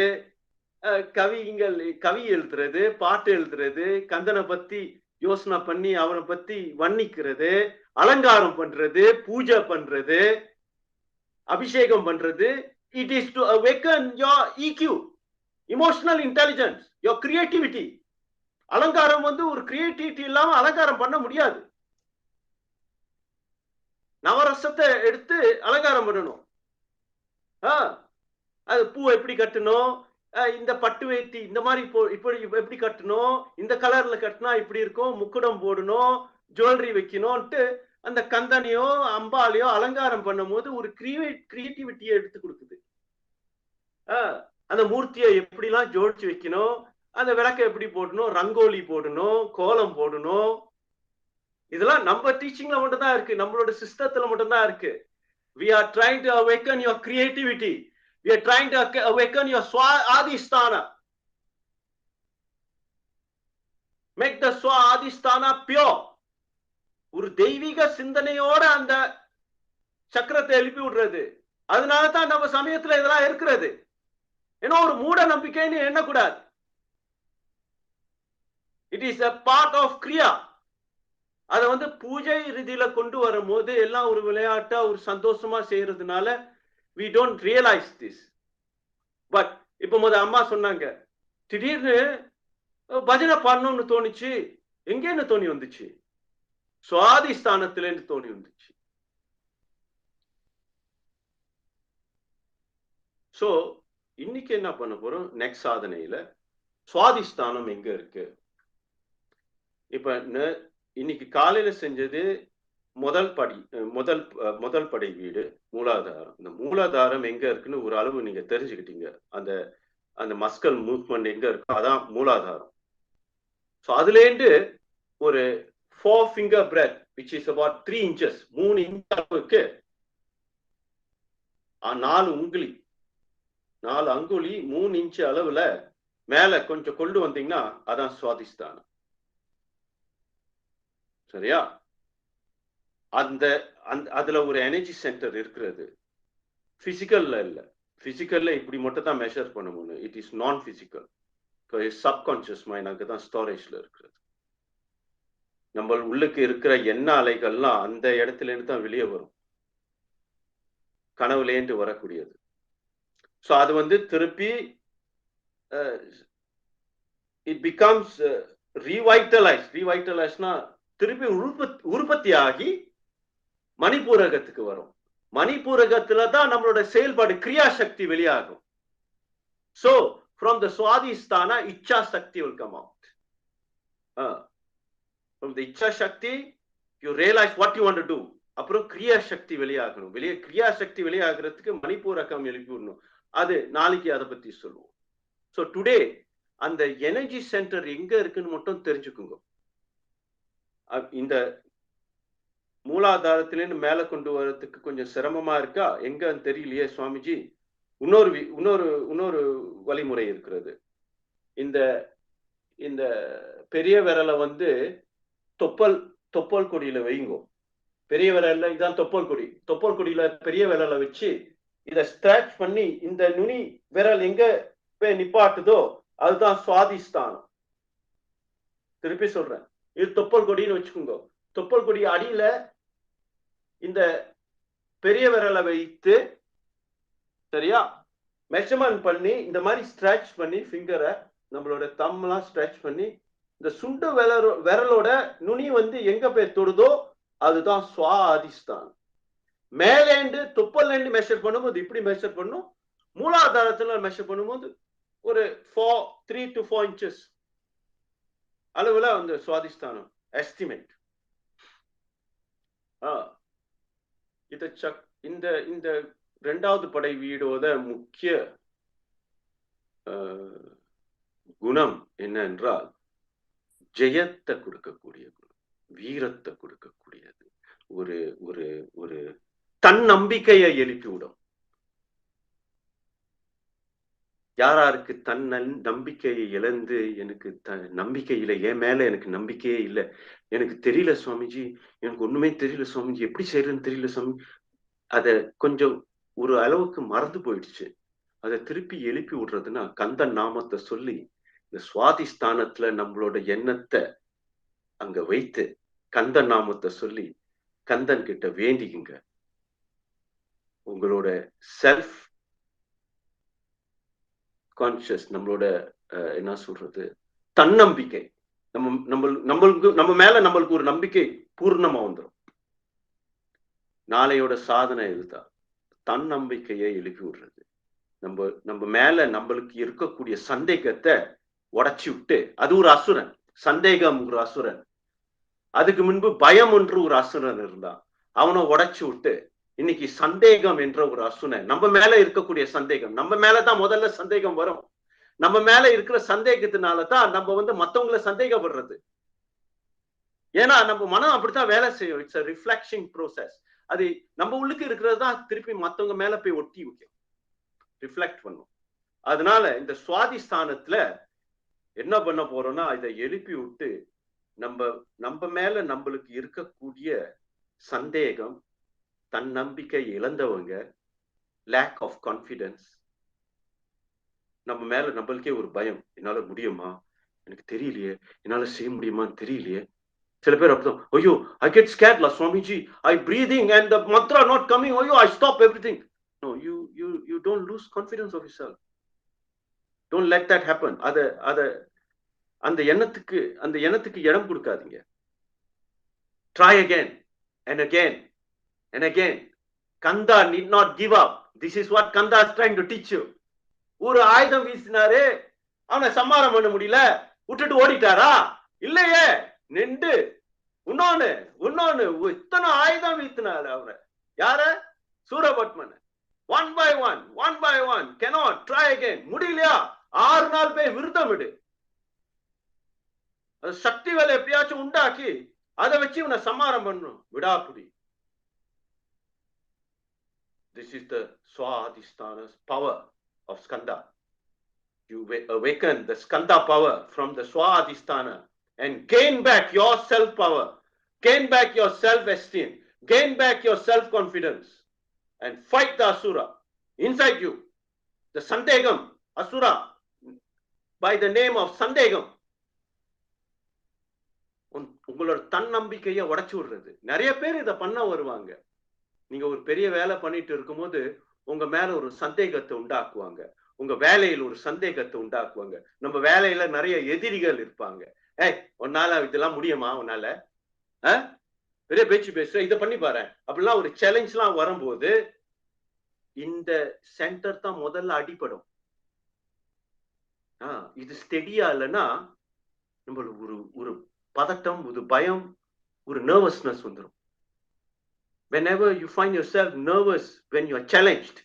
கவி எழுதுறது, பாட்டு எழுதுறது, கந்தனை பத்தி யோசனை பண்ணி அவனை பத்தி வர்ணிக்கிறது, அலங்காரம் பண்றது, பூஜை பண்றது, அபிஷேகம் பண்றது. It is to awaken your EQ, emotional intelligence, your creativity. அலங்காரம் வந்து ஒரு கிரியேட்டிவிட்டி இல்லாம அலங்காரம் பண்ண முடியாது. நவரசத்தை எடுத்து அலங்காரம் பண்ணணும். அது பூ எப்படி கட்டணும், இந்த பட்டு வேட்டி இந்த மாதிரி இப்படி எப்படி கட்டணும், இந்த கலர்ல கட்டினா இப்படி இருக்கும், முக்குடம் போடணும், ஜுவல்லரி வைக்கணும்ட்டு அந்த கந்தனையோ அம்பாலையோ அலங்காரம் பண்ணும் போது ஒரு கிரியேட்டிவிட்டியை எடுத்து கொடுக்குது. அந்த மூர்த்தியை எப்படிலாம் ஜோடிச்சு வைக்கணும், அந்த விளக்கை எப்படி போடணும், ரங்கோலி போடணும், கோலம் போடணும். இதெல்லாம் நம்ம டீச்சிங்ல மட்டும் தான் இருக்கு, நம்மளோட சிஸ்டத்துல மட்டும் தான் இருக்கு. We are trying to awaken your creativity. We are trying to awaken your Swadhisthana. Make the Swadhisthana pure. ஒரு தெய்வீக சிந்தனையோட அந்த சக்கரத்தை எழுப்பி விடுறது. அதனால தான் நம்ம சமயத்துல இதெல்லாம் இருக்கிறது. ஏன்னா ஒரு மூட நம்பிக்கைன்னு எண்ணக்கூடாது. It is a part of kriya. அதை வந்து பூஜை ரீதியில கொண்டு வரும்போது எல்லாம் ஒரு விளையாட்டா ஒரு சந்தோஷமா செய்யறதுனால we don't realize this. But இப்ப அம்மா சொன்னாங்க, திடீர்னு பஜனை பண்ணணும்னு தோணுச்சு. எங்கேன்னு தோணி வந்துச்சு? சுவாதிஸ்தானத்திலேருந்து தோணி வந்துச்சு. சோ இன்னைக்கு என்ன பண்ண போறோம், நெக்ஸ்ட் சாதனையில சுவாதிஸ்தானம் எங்க இருக்கு. இப்ப இன்னைக்கு காலையில செஞ்சது முதல் படை வீடு மூலாதாரம். இந்த மூலாதாரம் எங்க இருக்குன்னு ஒரு அளவு நீங்க தெரிஞ்சுக்கிட்டீங்க. அந்த மஸ்கல் மூவ்மெண்ட் எங்க இருக்கோ அதான் மூலாதாரம். ஸோ அதுலேருந்து ஒரு 4 finger breadth which is about 3 inches 3 inch அளவுக்கு 4 அங்குலி 3 இன்ச் அளவுல மேல கொஞ்சம் கொண்டு வந்தீங்கன்னா அதான் சுவாதிஷ்டானம். சரியா? அதுல ஒரு எனர்ஜி சென்டர் இருக்கிறது. பிசிக்கல்ல இல்ல. பிசிக்கல்ல இப்படி மட்டும் தான் மெஷர் பண்ண முடியும். இட் இஸ் நான் பிசிக்கல். சப்கான்சியஸ் மைண்ட் அங்கதான் ஸ்டோரேஜ்ல இருக்கிறது. நம்ம உள்ளுக்கு இருக்கிற எண்ண அலைகள்லாம் அந்த இடத்துல இருந்து தான் வெளியே வரும். கனவுலேந்து வரக்கூடியது. ஸோ அது திருப்பி இட் பிகம்ஸ் ரீவைட்டலைஸ்னா திருப்பி உற்பத்தி ஆகி மணிப்பூரகத்துக்கு வரும். மணிப்பூரகத்துல தான் நம்மளோட செயல்பாடு கிரியா சக்தி வெளியாகும். So from the Swadhisthana, Icha Shakti will come out. From the Icha Shakti, you realize what you want to do. அப்புறம் கிரியா சக்தி வெளியாகணும். கிரியா சக்தி வெளியாகிறதுக்கு மணிப்பூரகம் எழுப்பி விடணும். அது நாளைக்கு அதை பத்தி சொல்லுவோம். ஸோ டுடே அந்த எனர்ஜி சென்டர் எங்க இருக்குன்னு மட்டும் தெரிஞ்சுக்குங்க. இந்த மூலாதாரத்திலேருந்து மேல கொண்டு வர்றதுக்கு கொஞ்சம் சிரமமா இருக்கா? எங்கன்னு தெரியலையே சுவாமிஜி. இன்னொரு வழிமுறை இருக்கிறது. இந்த பெரிய விரலை தொப்பல் கொடியில வைங்கோ. பெரிய விரல்ல இதான் தொப்பல் கொடியில பெரிய விரலை வச்சு இதை ஸ்ட்ரெச் பண்ணி இந்த நுனி விரல் எங்க போய் நிப்பாட்டுதோ அதுதான் சுவாதிஷ்டானம். திருப்பி சொல்றேன், இது தொப்பல் கொடின்னு வச்சுக்கோங்க. தொப்பல் கொடி அடியில இந்த பெரிய விரலை வைத்து சரியா மெஷர்மெண்ட் பண்ணி இந்த மாதிரி ஸ்ட்ரெச் பண்ணி ஃபிங்கரை நம்மளோட தம்லாம் ஸ்ட்ரெச் பண்ணி இந்த சுண்டு விரலோட நுனி எங்க போய் தொடுதோ அதுதான் சுவாதிஷ்டானம். மேலேண்டு தொப்பல்லேண்டு மெஷர் பண்ணும்போது இப்படி மெஷர் பண்ணும். மூலாதாரத்துல மெஷர் பண்ணும்போது ஒரு 3 to 4 inches அளவுல சுவாதிஷ்டானம் எஸ்டிமேட். இந்த இரண்டாவது படை வீடோட முக்கிய குணம் என்ன என்றால் ஜெயத்தை கொடுக்கக்கூடிய குணம், வீரத்தை கொடுக்கக்கூடியது, ஒரு ஒரு ஒரு தன்னம்பிக்கையை எழுப்பிவிடும். யாராருக்கு நம்பிக்கையை இழந்து எனக்கு நம்பிக்கை இல்லை, என் மேல எனக்கு நம்பிக்கையே இல்லை, எனக்கு தெரியல சுவாமிஜி, எனக்கு ஒண்ணுமே தெரியல சுவாமிஜி, எப்படி செய்யறதுன்னு தெரியல சுவாமி, அத கொஞ்சம் ஒரு அளவுக்கு மறந்து போயிடுச்சு. அதை திருப்பி எழுப்பி விடுறதுன்னா கந்தன் நாமத்தை சொல்லி இந்த சுவாதிஷ்டானத்துல நம்மளோட எண்ணத்தை அங்க வைத்து கந்தன் நாமத்தை சொல்லி கந்தன் கிட்ட வேண்டிக்குங்க. உங்களோட செல்ஃப் கான்சியஸ், நம்மளோட என்ன சொல்றது, தன்னம்பிக்கை, நம்ம மேல நம்மளுக்கு ஒரு நம்பிக்கை பூர்ணமா வந்துடும். நாளையோட சாதனை இதுதான், தன்னம்பிக்கையை எழுப்பி விடுறது. நம்ம மேல நம்மளுக்கு இருக்கக்கூடிய சந்தேகத்தை உடைச்சி விட்டு, அது ஒரு அசுரன், சந்தேகம் ஒரு அசுரன், அதுக்கு முன்பு பயம் என்று ஒரு அசுரன் இருந்தான், அவனை உடைச்சு விட்டு இன்னைக்கு சந்தேகம் என்ற ஒரு அசுரன், நம்ம மேல இருக்கக்கூடிய சந்தேகம், நம்ம மேலதான் முதல்ல சந்தேகம் வரும். நம்ம மேல இருக்கிற சந்தேகத்தினாலதான் நம்ம மத்தவங்களை சந்தேகப்படுறது. ஏன்னா நம்ம மனம் அப்படித்தான் வேலை செய்யும். It's a reflection process. அது நம்ம உள்ளுக்கு இருக்கிறது தான் திருப்பி மத்தவங்க மேல போய் ஒட்டி வைக்கும், ரிஃப்ளெக்ட் பண்ணும். அதனால இந்த சுவாதிஷ்டானத்துல என்ன பண்ண போறோம்னா இதை எழுப்பி விட்டு நம்ம மேல நம்மளுக்கு இருக்கக்கூடிய சந்தேகம், தன்னம்பிக்கை இழந்தவங்க, லேக் ஆஃப் கான்ஃபிடன்ஸ், நம்ம மேல நம்மளுக்கே ஒரு பயம், என்னால முடியுமா, எனக்கு தெரியலையே, என்னால செய்ய முடியுமான்னு தெரியலையே. சில பேர் அப்படிதான், ஐயோ I get scared Swamiji, I breathing and the mantra not coming, ஐயோ I stop everything. No, you don't lose confidence of yourself. Don't let that happen. அந்த எண்ணத்துக்கு இடம் கொடுக்காதீங்க. Try again and again and again. Kanda need not give up. This is what Kanda is trying to teach you. ஒரு ஆயுதம் வீசினாரு, அவனை சம்மாரம் பண்ண முடியல, விட்டுட்டு ஓடிட்டாரா? இல்லையே, நின்று இன்னொன்னு இத்தனை ஆயுதம் வீத்தினாரு அவரை. யார? Surapadman. One by one cannot try again. முடியலையா? 6 நாள் போய் விருதம் விடு. சக்தி வேலை எப்படியாச்சும் உண்டாக்கி அதை வச்சு இவனை சமாரம் பண்ணணும். விடாப்புடி. This is the Swadhisthana's power of Skanda. You awaken the Skanda power from the Swadhisthana and gain back your self-power, gain back your self-esteem, gain back your self-confidence and fight the Asura inside you. The Sandegam Asura by the name of Sandegam. உங்களோட தன்னம்பிக்கையை உடைச்சு விடுறது. நிறைய பேர் இதை பண்ண வருவாங்க. நீங்க ஒரு பெரிய வேலை பண்ணிட்டு இருக்கும்போது உங்க மேல ஒரு சந்தேகத்தை உண்டாக்குவாங்க. உங்க வேலையில் ஒரு சந்தேகத்தை உண்டாக்குவாங்க. நம்ம வேலையில நிறைய எதிரிகள் இருப்பாங்க. உன்னால இதெல்லாம் முடியுமா? உன்னால பெரிய பேச்சு பேசுற, இதை பண்ணி பாரு அப்படிலாம் ஒரு சேலஞ்ச் எல்லாம் வரும்போது இந்த சென்டர் தான் முதல்ல அடிபடும். இது ஸ்டெடியா இல்லைன்னா நம்மளுக்கு ஒரு பதட்டம், ஒரு பயம், ஒரு நர்வஸ்னஸ் வந்துடும். Whenever you find yourself nervous when you are challenged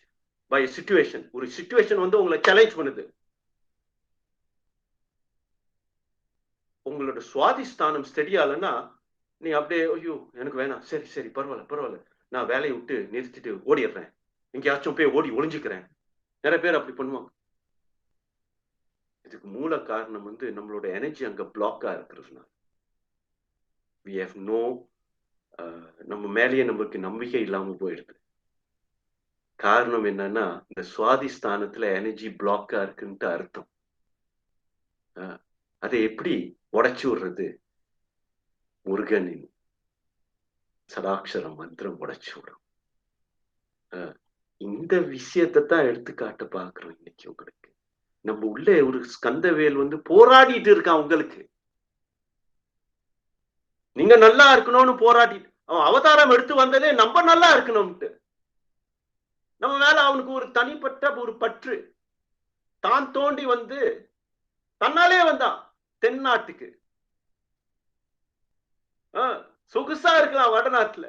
by a situation, ஒரு சிச்சுவேஷன் வந்து உங்களை சேலஞ்ச் பண்ணுது, உங்களோட சுவாதிஸ்தானம் ஸ்டெடியாலன்னா நீ அப்படியே ஐயோ எனக்கு வேணாம், சரி பரவாயில்ல, நான் வேலையை விட்டு நிறுத்திட்டு ஓடிடுறேன், எங்கேயாச்சும் போய் ஓடி ஒளிஞ்சுக்கிறேன். நிறைய பேர் அப்படி பண்ணுவாங்க. இதுக்கு மூல காரணம் வந்து நம்மளோட எனர்ஜி அங்க பிளாக்கா இருக்கிறதுனால. we have no நம்ம மேலேயே நமக்கு நம்பிக்கை இல்லாம போயிடுது. காரணம் என்னன்னா இந்த சுவாதிஸ்தானத்துல எனர்ஜி பிளாக்கா இருக்குன்ட்டு அர்த்தம். அதை எப்படி உடைச்சு விடுறது? முருகனின் சடாட்சர மந்திரம் உடைச்சு விடும். இந்த விஷயத்தை தான் எடுத்துக்காட்ட பாக்குறோம் இன்னைக்கு. உங்களுக்கு நம்ம உள்ள ஒரு ஸ்கந்தவேல் வந்து போராடிட்டு இருக்கான். உங்களுக்கு நீங்க நல்லா இருக்கணும்னு போராடி அவன் அவதாரம் எடுத்து வந்ததே நம்ம நல்லா இருக்கணும்ட்டு. நம்ம மேல அவனுக்கு ஒரு தனிப்பட்ட ஒரு பற்று. தான் தோண்டி வந்து தன்னாலே வந்தான் தென்னாட்டுக்கு. சொகுசா இருக்கலாம் வடநாட்டுல.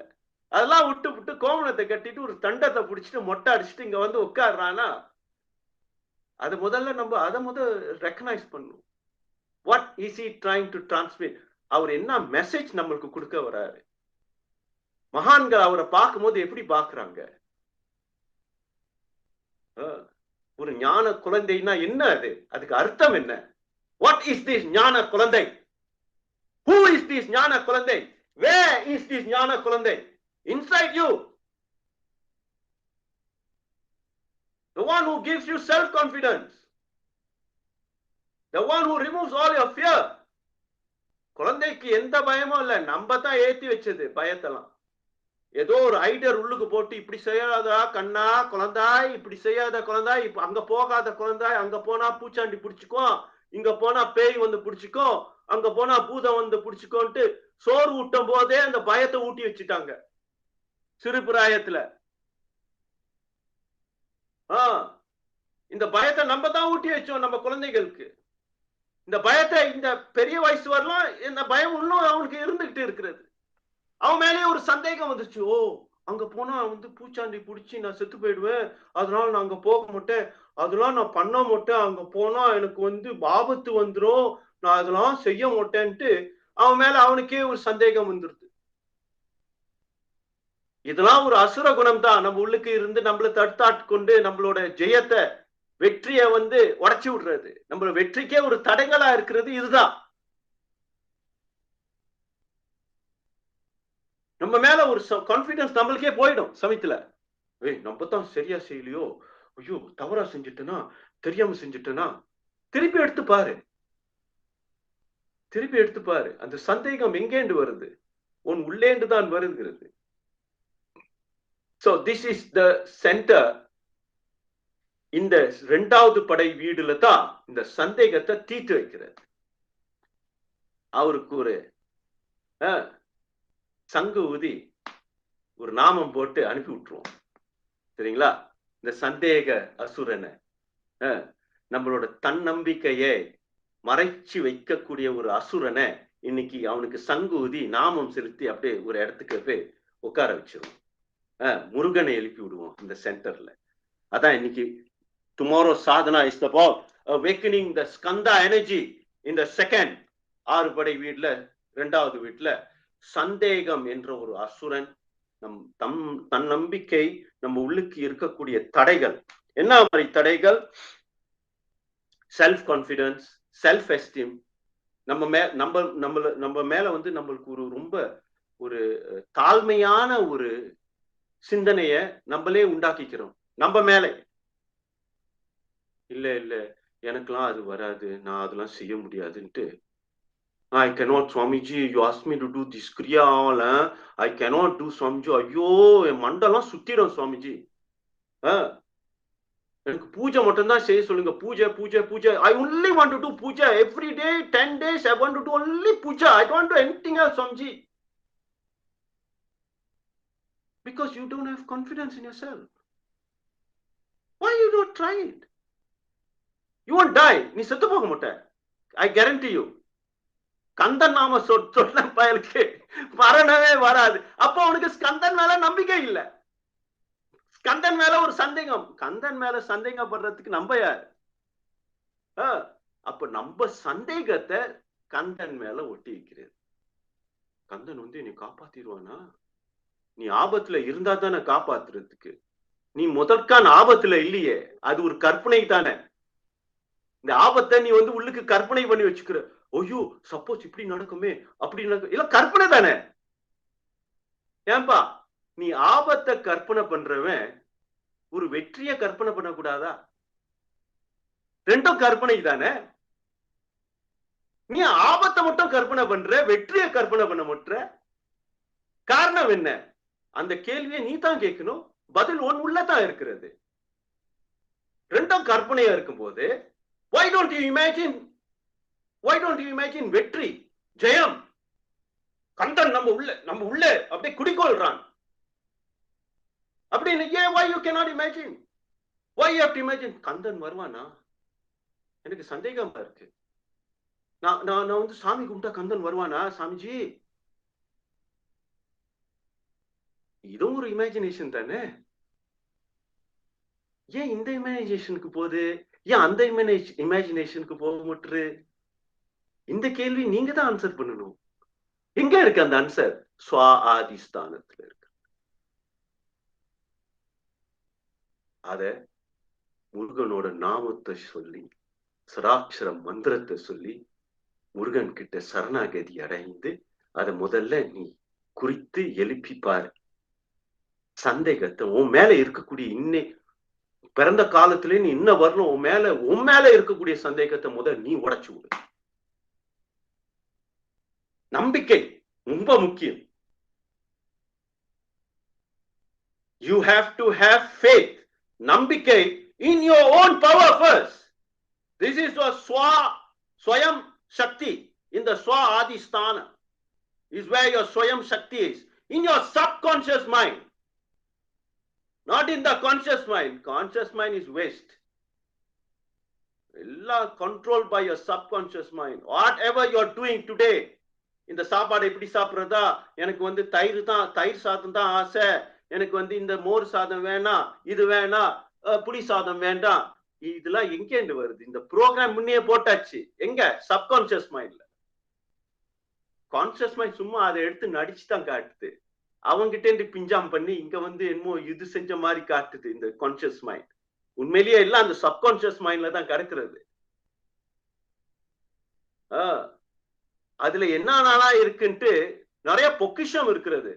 அதெல்லாம் விட்டு கோமணத்தை கட்டிட்டு ஒரு தண்டத்தை பிடிச்சிட்டு மொட்டை அடிச்சுட்டு இங்க வந்து உட்காடுறானா, அது முதல்ல நம்ம அதை ரெக்கக்னைஸ் பண்ணணும். What is he trying to transmit? அவர் என்ன மெசேஜ் நம்மளுக்கு கொடுக்க வராரு? மகான்கள் அவரை பார்க்கும்போது எப்படி பாக்குறாங்க? ஒரு ஞான குழந்தைன்னா என்ன? அதுக்கு அர்த்தம் என்ன? வாட் இஸ் திஸ் ஞான குழந்தை? ஹூ இஸ் திஸ் ஞான குழந்தை? வேர் இஸ் திஸ் ஞான குழந்தை? Inside you. The one who gives you self-confidence. The one who removes all your fear. குழந்தைக்கு எந்த பயமும் இல்லை. நம்ம தான் ஏத்தி வச்சது பயத்தெல்லாம். ஏதோ ஒரு ஐடியர் உள்ளுக்கு போட்டு இப்படி செய்யாதா கண்ணா குழந்தாய், இப்படி செய்யாத குழந்தாய், இப்ப அங்க போகாத குழந்தாய், அங்க போனா பூச்சாண்டி பிடிச்சிக்கோ, இங்க போனா பேய் வந்து பிடிச்சிக்கோ, அங்க போனா பூதம் வந்து பிடிச்சிக்கோன்ட்டு சோறு ஊட்டும் போதே அந்த பயத்தை ஊட்டி வச்சுட்டாங்க சிறு பிராயத்துல. இந்த பயத்தை நம்ம தான் ஊட்டி வச்சோம் நம்ம குழந்தைகளுக்கு. இந்த பயத்தை இந்த பெரிய வயசு வரலாம் இந்த பயம் இன்னும் அவனுக்கு இருந்துகிட்டு இருக்கிறது. அவன் மேலேயே ஒரு சந்தேகம் வந்துச்சு. ஓ அங்க போனா வந்து பூச்சாண்டி பிடிச்சி நான் செத்து போயிடுவேன், அதனால நான் அங்க போக மாட்டேன், அதெல்லாம் நான் பண்ண மாட்டேன், அங்க போனா எனக்கு வந்து ஆபத்து வந்துடும், நான் அதெல்லாம் செய்ய மாட்டேன்ட்டு அவன் மேல அவனுக்கே ஒரு சந்தேகம் வந்துருது. இதெல்லாம் ஒரு அசுர குணம் தான் நம்ம உள்ளுக்கு இருந்து நம்மளை தடுத்தாட்டு கொண்டு நம்மளோட ஜெயத்தை வெற்றியை வந்து உடைச்சு விடுறது. நம்ம வெற்றிக்கே ஒரு தடைகளா இருக்கிறது இதுதான். நம்ம மேல ஒரு கான்பிடன்ஸ் நம்மளுக்கே போயிடும் சமயத்துல. நம்ம தான் சரியா செய்யலையோ, ஐயோ தவறா செஞ்சுட்டேனா, தெரியாம செஞ்சுட்டேனா, திருப்பி எடுத்து பாரு. அந்த சந்தேகம் எங்கேண்டு வருது? உன் உள்ளேண்டு தான் வருகிறது. So this is the center. இந்த 2வது படை வீடுல தான் இந்த சந்தேகத்தை தீட்டு வைக்கிறது. அவருக்கு ஒரு சங்கு ஊதி ஒரு நாமம் போட்டு அனுப்பி விட்டுருவோம். சரிங்களா? இந்த சந்தேக அசுரனை, நம்மளோட தன்னம்பிக்கையை மறைச்சு வைக்கக்கூடிய ஒரு அசுரனை இன்னைக்கு அவனுக்கு சங்கு ஊதி நாமம் செலுத்தி அப்படியே ஒரு இடத்துக்கு போய் உட்கார வச்சிருவோம். முருகனை எழுப்பி விடுவோம் இந்த சென்டர்ல. அதான் இன்னைக்கு tomorrow Sadhana is about awakening the skanda energy in the second. ஆறுபடை வீட்டுல 2வது வீட்டுல சந்தேகம் என்ற ஒரு அசுரன் தன் நம்பிக்கை நம்ம உள்ளுக்கு இருக்கக்கூடிய தடைகள். என்ன மாதிரி தடைகள்? Self confidence, self esteem. நம்ம மேல வந்து நம்மளுக்கு ஒரு ரொம்ப ஒரு தாழ்மையான ஒரு சிந்தனைய நம்மளே உண்டாக்கிக்கிறோம் நம்ம மேல. இல்ல இல்ல எனக்கெல்லாம் அது வராது, நான் அதெல்லாம் செய்ய முடியாதுன்ட்டு. I cannot, Swamiji, you asked me to do this kriya all, I cannot do, Swamiji. ஐயோ என் மண்டெல்லாம் சுத்திடும் Swamiji. எனக்கு பூஜை மட்டும் தான் செய்ய சொல்லுங்க. பூஜை பூஜை பூஜை. I only want to do puja every day, 10 days. I want to do only puja. I don't want to do anything else, Swamiji. Because you don't have confidence in yourself. Why you don't try it? You won't die. நீ செத்து போக மாட்ட. I guarantee you. Kandan நாம சொன்ன பயலுக்கு மரணமே வராது. அப்போ உனக்கு ஸ்கந்தன் மேல நம்பிக்கை இல்லை, ஸ்கந்தன் மேல ஒரு சந்தேகம். கந்தன் மேல சந்தேகப்படுறதுக்கு நம்ம யார்? அப்ப நம்ம சந்தேகத்தை கந்தன் மேல ஒட்டி வைக்கிறது. கந்தன் வந்து நீ காப்பாத்திடுவானா? நீ ஆபத்துல இருந்தா தானே காப்பாத்துறதுக்கு. நீ முதற்கான ஆபத்துல இல்லையே, அது ஒரு கற்பனை தானே. இந்த ஆபத்தை நீ வந்து உள்ளுக்கு கற்பனை பண்ணி வச்சுக்கிற. ஐயோ சப்போஸ் இப்படி நடக்குமே அப்படி நடக்கும், இல்ல கற்பனை தானே. ஏன்பா நீ ஆபத்தை கற்பனை பண்றவன் ஒரு வெற்றியை கற்பனை பண்ணக்கூடாதா? ரெண்டும் கற்பனை தானே. நீ ஆபத்தை மட்டும் கற்பனை பண்ற, வெற்றியை கற்பனை பண்ண மாட்ற. காரணம் என்ன? அந்த கேள்வியை நீ தான் கேட்கணும், பதில் ஒன் உள்ளதான் இருக்கிறது. ரெண்டும் கற்பனையா இருக்கும் போது why don't you imagine வெற்றி, ஜெயம்? கந்தன் நம்ம உள்ள அப்படியே குடிக்கொள்றான் அப்படின்னு. ஏன் why you cannot imagine? Why you have to imagine? Kandan வருவானா? எனக்கு சந்தேகமா இருக்கு. நான் வந்து சாமி கும்பிட்டா கந்தன் வருவானா சாமிஜி? இதுவும் ஒரு இமேஜினேஷன் தானே. ஏன் இந்த இமேஜினேஷனுக்கு போகுது, ஏன் அந்த இமேஜினேஷனுக்கு போக மாட்டுரு? இந்த கேள்வி நீங்க தான் ஆன்சர் பண்ணணும். எங்க இருக்கு அந்த ஆன்சர்? ஸ்வ ஆதிஸ்தானத்துல இருக்கு. அத முருகனோட நாமத்தை சொல்லி, சராட்சர மந்திரத்தை சொல்லி, முருகன் கிட்ட சரணாகதி அடைந்து அதை முதல்ல நீ குறித்து எழுப்பி பாரு. சந்தேகத்தை உன் மேல இருக்கக்கூடிய பிறந்த காலத்திலே நீ இன்ன வரணும், உன் மேல இருக்கக்கூடிய சந்தேகத்தை முதல் நீ உடைச்சு விடு. நம்பிக்கை ரொம்ப முக்கியம். You have to have faith, நம்பிக்கை in your own power first. This is your swayam shakti. In the swa adhisthana is where your swayam shakti is, in your subconscious mind, not in the conscious mind. Conscious mind is waste. All controlled by your subconscious mind. Whatever you are doing today, இந்த சாப்பாடு எப்படி சாப்பிட்றதா, எனக்கு வந்து தயிர் சாதம் தான் ஆசை, எனக்கு வந்து இந்த மோர் சாதம் வேணாம், இது வேணாம், புளி சாதம் வேண்டாம், இதெல்லாம் எங்கேருந்து வருது? இந்த ப்ரோக்ராம் முன்னே போட்டாச்சு. எங்க? சப்கான்சியஸ் மைண்ட்ல. கான்சியஸ் மைண்ட் சும்மா அதை எடுத்து நடிச்சுதான் காட்டுது. அவங்கிட்ட இருந்து பிஞ்சாம் பண்ணி இங்க வந்து என்னமோ இது செஞ்ச மாதிரி காட்டுது இந்த கான்சியஸ் மைண்ட். உண்மையிலேயே எல்லாம் அந்த சப்கான்சியஸ் மைண்ட்ல தான் கிடக்கிறது. அதுல என்னன்னா இருக்குன்ட்டு நிறைய பொக்கிஷம் இருக்கிறது.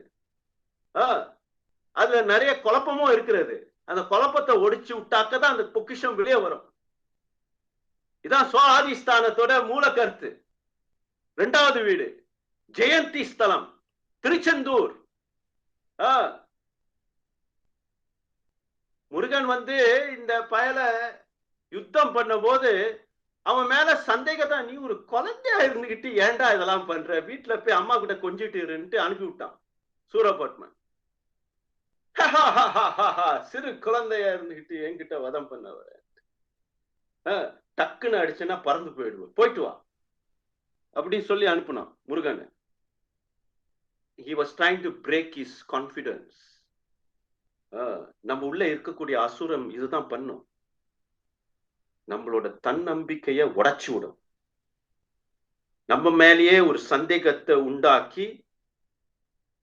அதுல நிறைய குழப்பமும் இருக்கிறது. அந்த குழப்பத்தை ஒடிச்சு விட்டாக்கதான் அந்த பொக்கிஷம் வெளியே வரும். இதான் ஸ்வ ஆதிஸ்தானத்தோட மூல கருத்து. 2வது வீடு ஜெயந்தி ஸ்தலம் திருச்செந்தூர். முருகன் வந்து இந்த பயல யுத்தம் பண்ண போது அவன் மேல சந்தேகத்தை, நீ ஒரு குழந்தையா இருந்துகிட்டு ஏன்டா இதெல்லாம் பண்ற, வீட்டுல போய் அம்மா கிட்ட கொஞ்சிட்டு இருந்துட்டு அனுப்பி விட்டான் சூரபத்மன். சிறு குழந்தையா இருந்துகிட்டு என்கிட்ட வதம் பண்ணவர, டக்குன்னு அடிச்சுன்னா பறந்து போயிட்டு வா. அப்படின்னு சொல்லி அனுப்புனான் Murugan. he was trying to break his confidence. நம்ம உள்ள இருக்கக்கூடிய அசுரம் இதுதான் பண்ணும், நம்மளோட தன்னம்பிக்கைய உடைச்சு விடும், நம்ம மேலேயே ஒரு சந்தேகத்தை உண்டாக்கி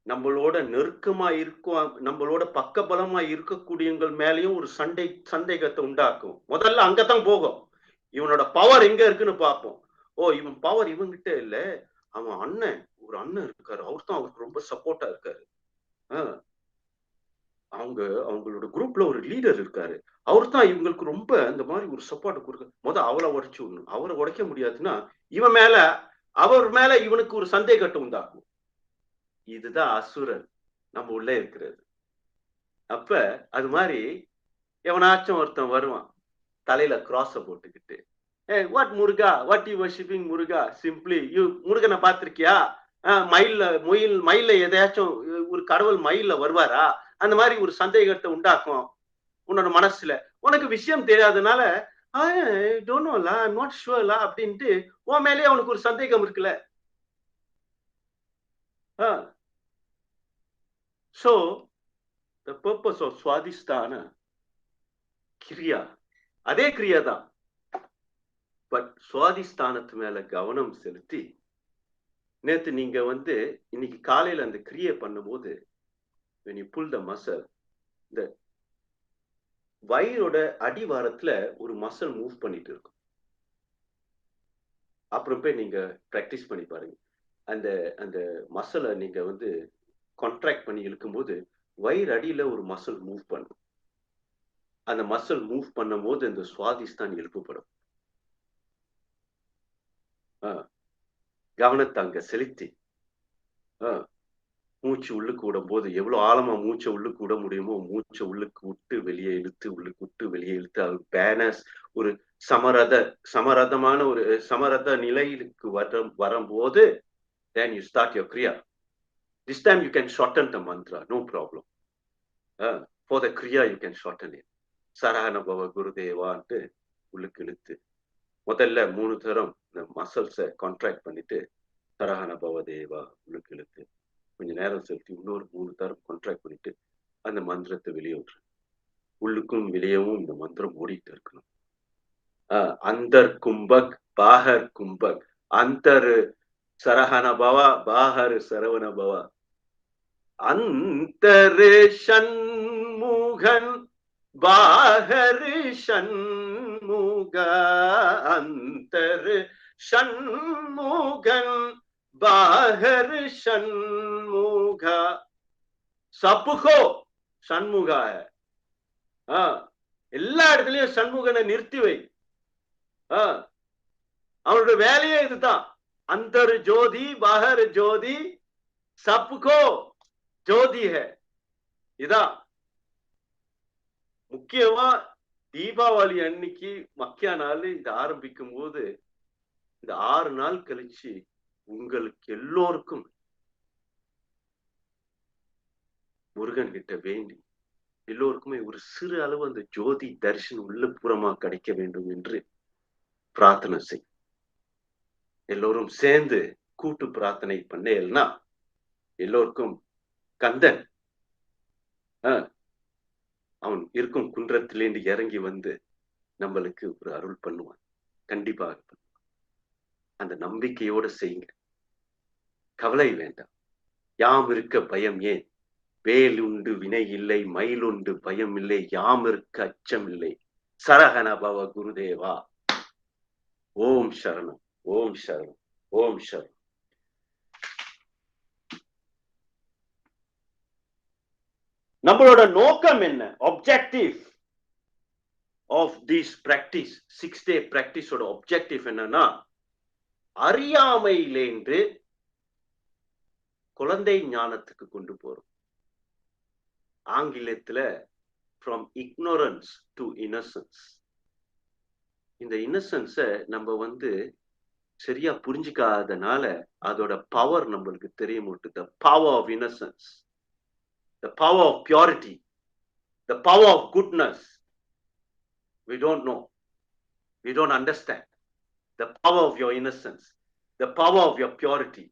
நம்மளோட நெருக்கமா இருக்கும், நம்மளோட பக்கபலமா இருக்கக்கூடியவங்கள் மேலேயும் ஒரு சந்தேகத்தை உண்டாக்கும். முதல்ல அங்கதான் போகும், இவனோட பவர் எங்க இருக்குன்னு பார்ப்போம். ஓ, இவன் பவர் இவங்கிட்ட இல்ல, அவன் அண்ணன், ஒரு அண்ணன் இருக்காரு, அவர் தான் அவருக்கு ரொம்ப சப்போர்ட்டா இருக்காரு. அவங்களோட குரூப்ல ஒரு லீடர் இருக்காரு, அவர் தான் இவங்களுக்கு ரொம்ப இந்த மாதிரி ஒரு சப்போர்ட் கொடுக்க. அவளை உடைச்சு விடணும். அவரை உடைக்க முடியாதுன்னா இவன் மேல, அவர் மேல இவனுக்கு ஒரு சந்தேகத்தை உண்டாகும். இதுதான் அசுரன் நம்ம உள்ள இருக்கிறது. அப்ப அது மாதிரி எவனாச்சும் ஒருத்தன் வருவான் தலையில கிராஸ போட்டுக்கிட்டு, what Muruga, what you worshipping Muruga, simply you முருகனை பார்த்திருக்கியா, மயில்ல எதையாச்சும் ஒரு கடவுள் மயில்ல வருவாரா, அந்த மாதிரி ஒரு சந்தேகத்தை உண்டாக்கும் உன்னோட மனசுல. உனக்கு விஷயம் தெரியாதனால டோன்ட் நோலா, ஐ அம் நாட் ஷுவர்லா அப்படின்ட்டு உன் மேலேயே அவனுக்கு ஒரு சந்தேகம் இருக்குல்ல. So the purpose of Swadhisthana கிரியா அதே கிரியா தான், பட் சுவாதிஸ்தானத்து மேல கவனம் செலுத்தி. நேத்து நீங்க இன்னைக்கு காலையில அந்த கிரியை பண்ணும்போது when you pull the muscle, இந்த வயிறோட அடிவாரத்துல ஒரு மசில் மூவ் பண்ணிட்டு இருக்கும். அப்புறம் போய் நீங்க பிராக்டிஸ் பண்ணி பாருங்க. அந்த அந்த மசிலை நீங்க கான்ட்ராக்ட் பண்ணி இழுக்கும்போது வயிறு அடியில ஒரு மசில் மூவ் பண்ணும். அந்த மசில் மூவ் பண்ணும் போது இந்த சுவாதிஸ்தான் எழுப்பப்படும். கவனத்தை அங்க செலுத்தி மூச்சு உள்ளுக்கு விடும் போது எவ்வளவு ஆழமா மூச்சை உள்ளுக்கு விட முடியுமோ மூச்சை உள்ளுக்கு விட்டு வெளியே இழுத்து, உள்ளுக்கு விட்டு வெளியே இழுத்து, அது பேலன்ஸ் ஒரு சமரதமான ஒரு சமரத நிலைக்கு வரும்போது then you start your kriya. This time you can shorten the mantra, no problem. For the kriya you can shorten it. சரஹண பவ குருதேவான்ட்டு உள்ளுக்கு இழுத்து முதல்ல 3 தரம் இந்த மசில்ஸை கான்ட்ராக்ட் பண்ணிட்டு சரஹண பவ தேவா உள்ளுக்கு இழுத்து கொஞ்ச நேரம் செலுத்தி இன்னொரு 3 தரம் கான்ட்ராக்ட் பண்ணிட்டு அந்த மந்திரத்தை வெளியே விட்டுரு. உள்ளுக்கும் வெளியவும் இந்த மந்திரம் ஓடிட்டு இருக்கணும். அந்தர் கும்பக் பாஹர் கும்பக், அந்தர் சரஹண பவா பாஹர் சரவண பவா, அந்தர் ஷண்முகன் பாஹர் ஷண்முக, அந்தர் ஷண்முகன் பாஹர் ஷண்முக, சப்புகோ ஷண்முகா. எல்லா இடத்துலயும் சண்முகனை நிறுத்தி வை. அவனோட வேலையே இதுதான். அந்தர் ஜோதி பாஹர் ஜோதி சப்புகோ ஜோதி ஹை. இதான் முக்கியமா தீபாவளி அன்னைக்கு மக்கியா நாள் இது ஆரம்பிக்கும் போது இந்த 6 நாள் கழிச்சு உங்களுக்கு எல்லோருக்கும் முருகன் கிட்ட வேண்டி எல்லோருக்குமே ஒரு சிறு அளவு அந்த ஜோதி தரிசனம் உள்ளுப்புறமா கிடைக்க வேண்டும் என்று பிரார்த்தனை செய். எல்லோரும் சேர்ந்து கூட்டு பிரார்த்தனை பண்ணேன்னா எல்லோருக்கும் கந்தன் அவன் இருக்கும் குன்றத்திலேந்து இறங்கி நம்மளுக்கு ஒரு அருள் பண்ணுவான். கண்டிப்பாக பண்ணுவான். அந்த நம்பிக்கையோட செய்யுங்க. கவலை வேண்டாம். யாம் இருக்க பயம் ஏன், வேல் உண்டு வினை இல்லை, மயில் உண்டு பயம் இல்லை, யாம் இருக்க அச்சம் இல்லை. சரஹண பவ குருதேவா. ஓம் சரணம், ஓம் சரணம், ஓம் சரணம். நம்மளோட நோக்கம் என்ன? objective of this practice, 6-day practice ஓட objective என்னன்னா, அறியாமையிலேந்து குழந்தை ஞானத்துக்கு கொண்டு போறோம். ஆங்கிலத்துல from ignorance to innocence. இந்த இன்னசென்ஸ நம்ம சரியா புரிஞ்சுக்காதனால அதோட பவர் நம்மளுக்கு தெரிய மாட்டுது. the power of innocence, the power of purity, the power of goodness. We don't know. We don't understand the power of your innocence. the power of your purity.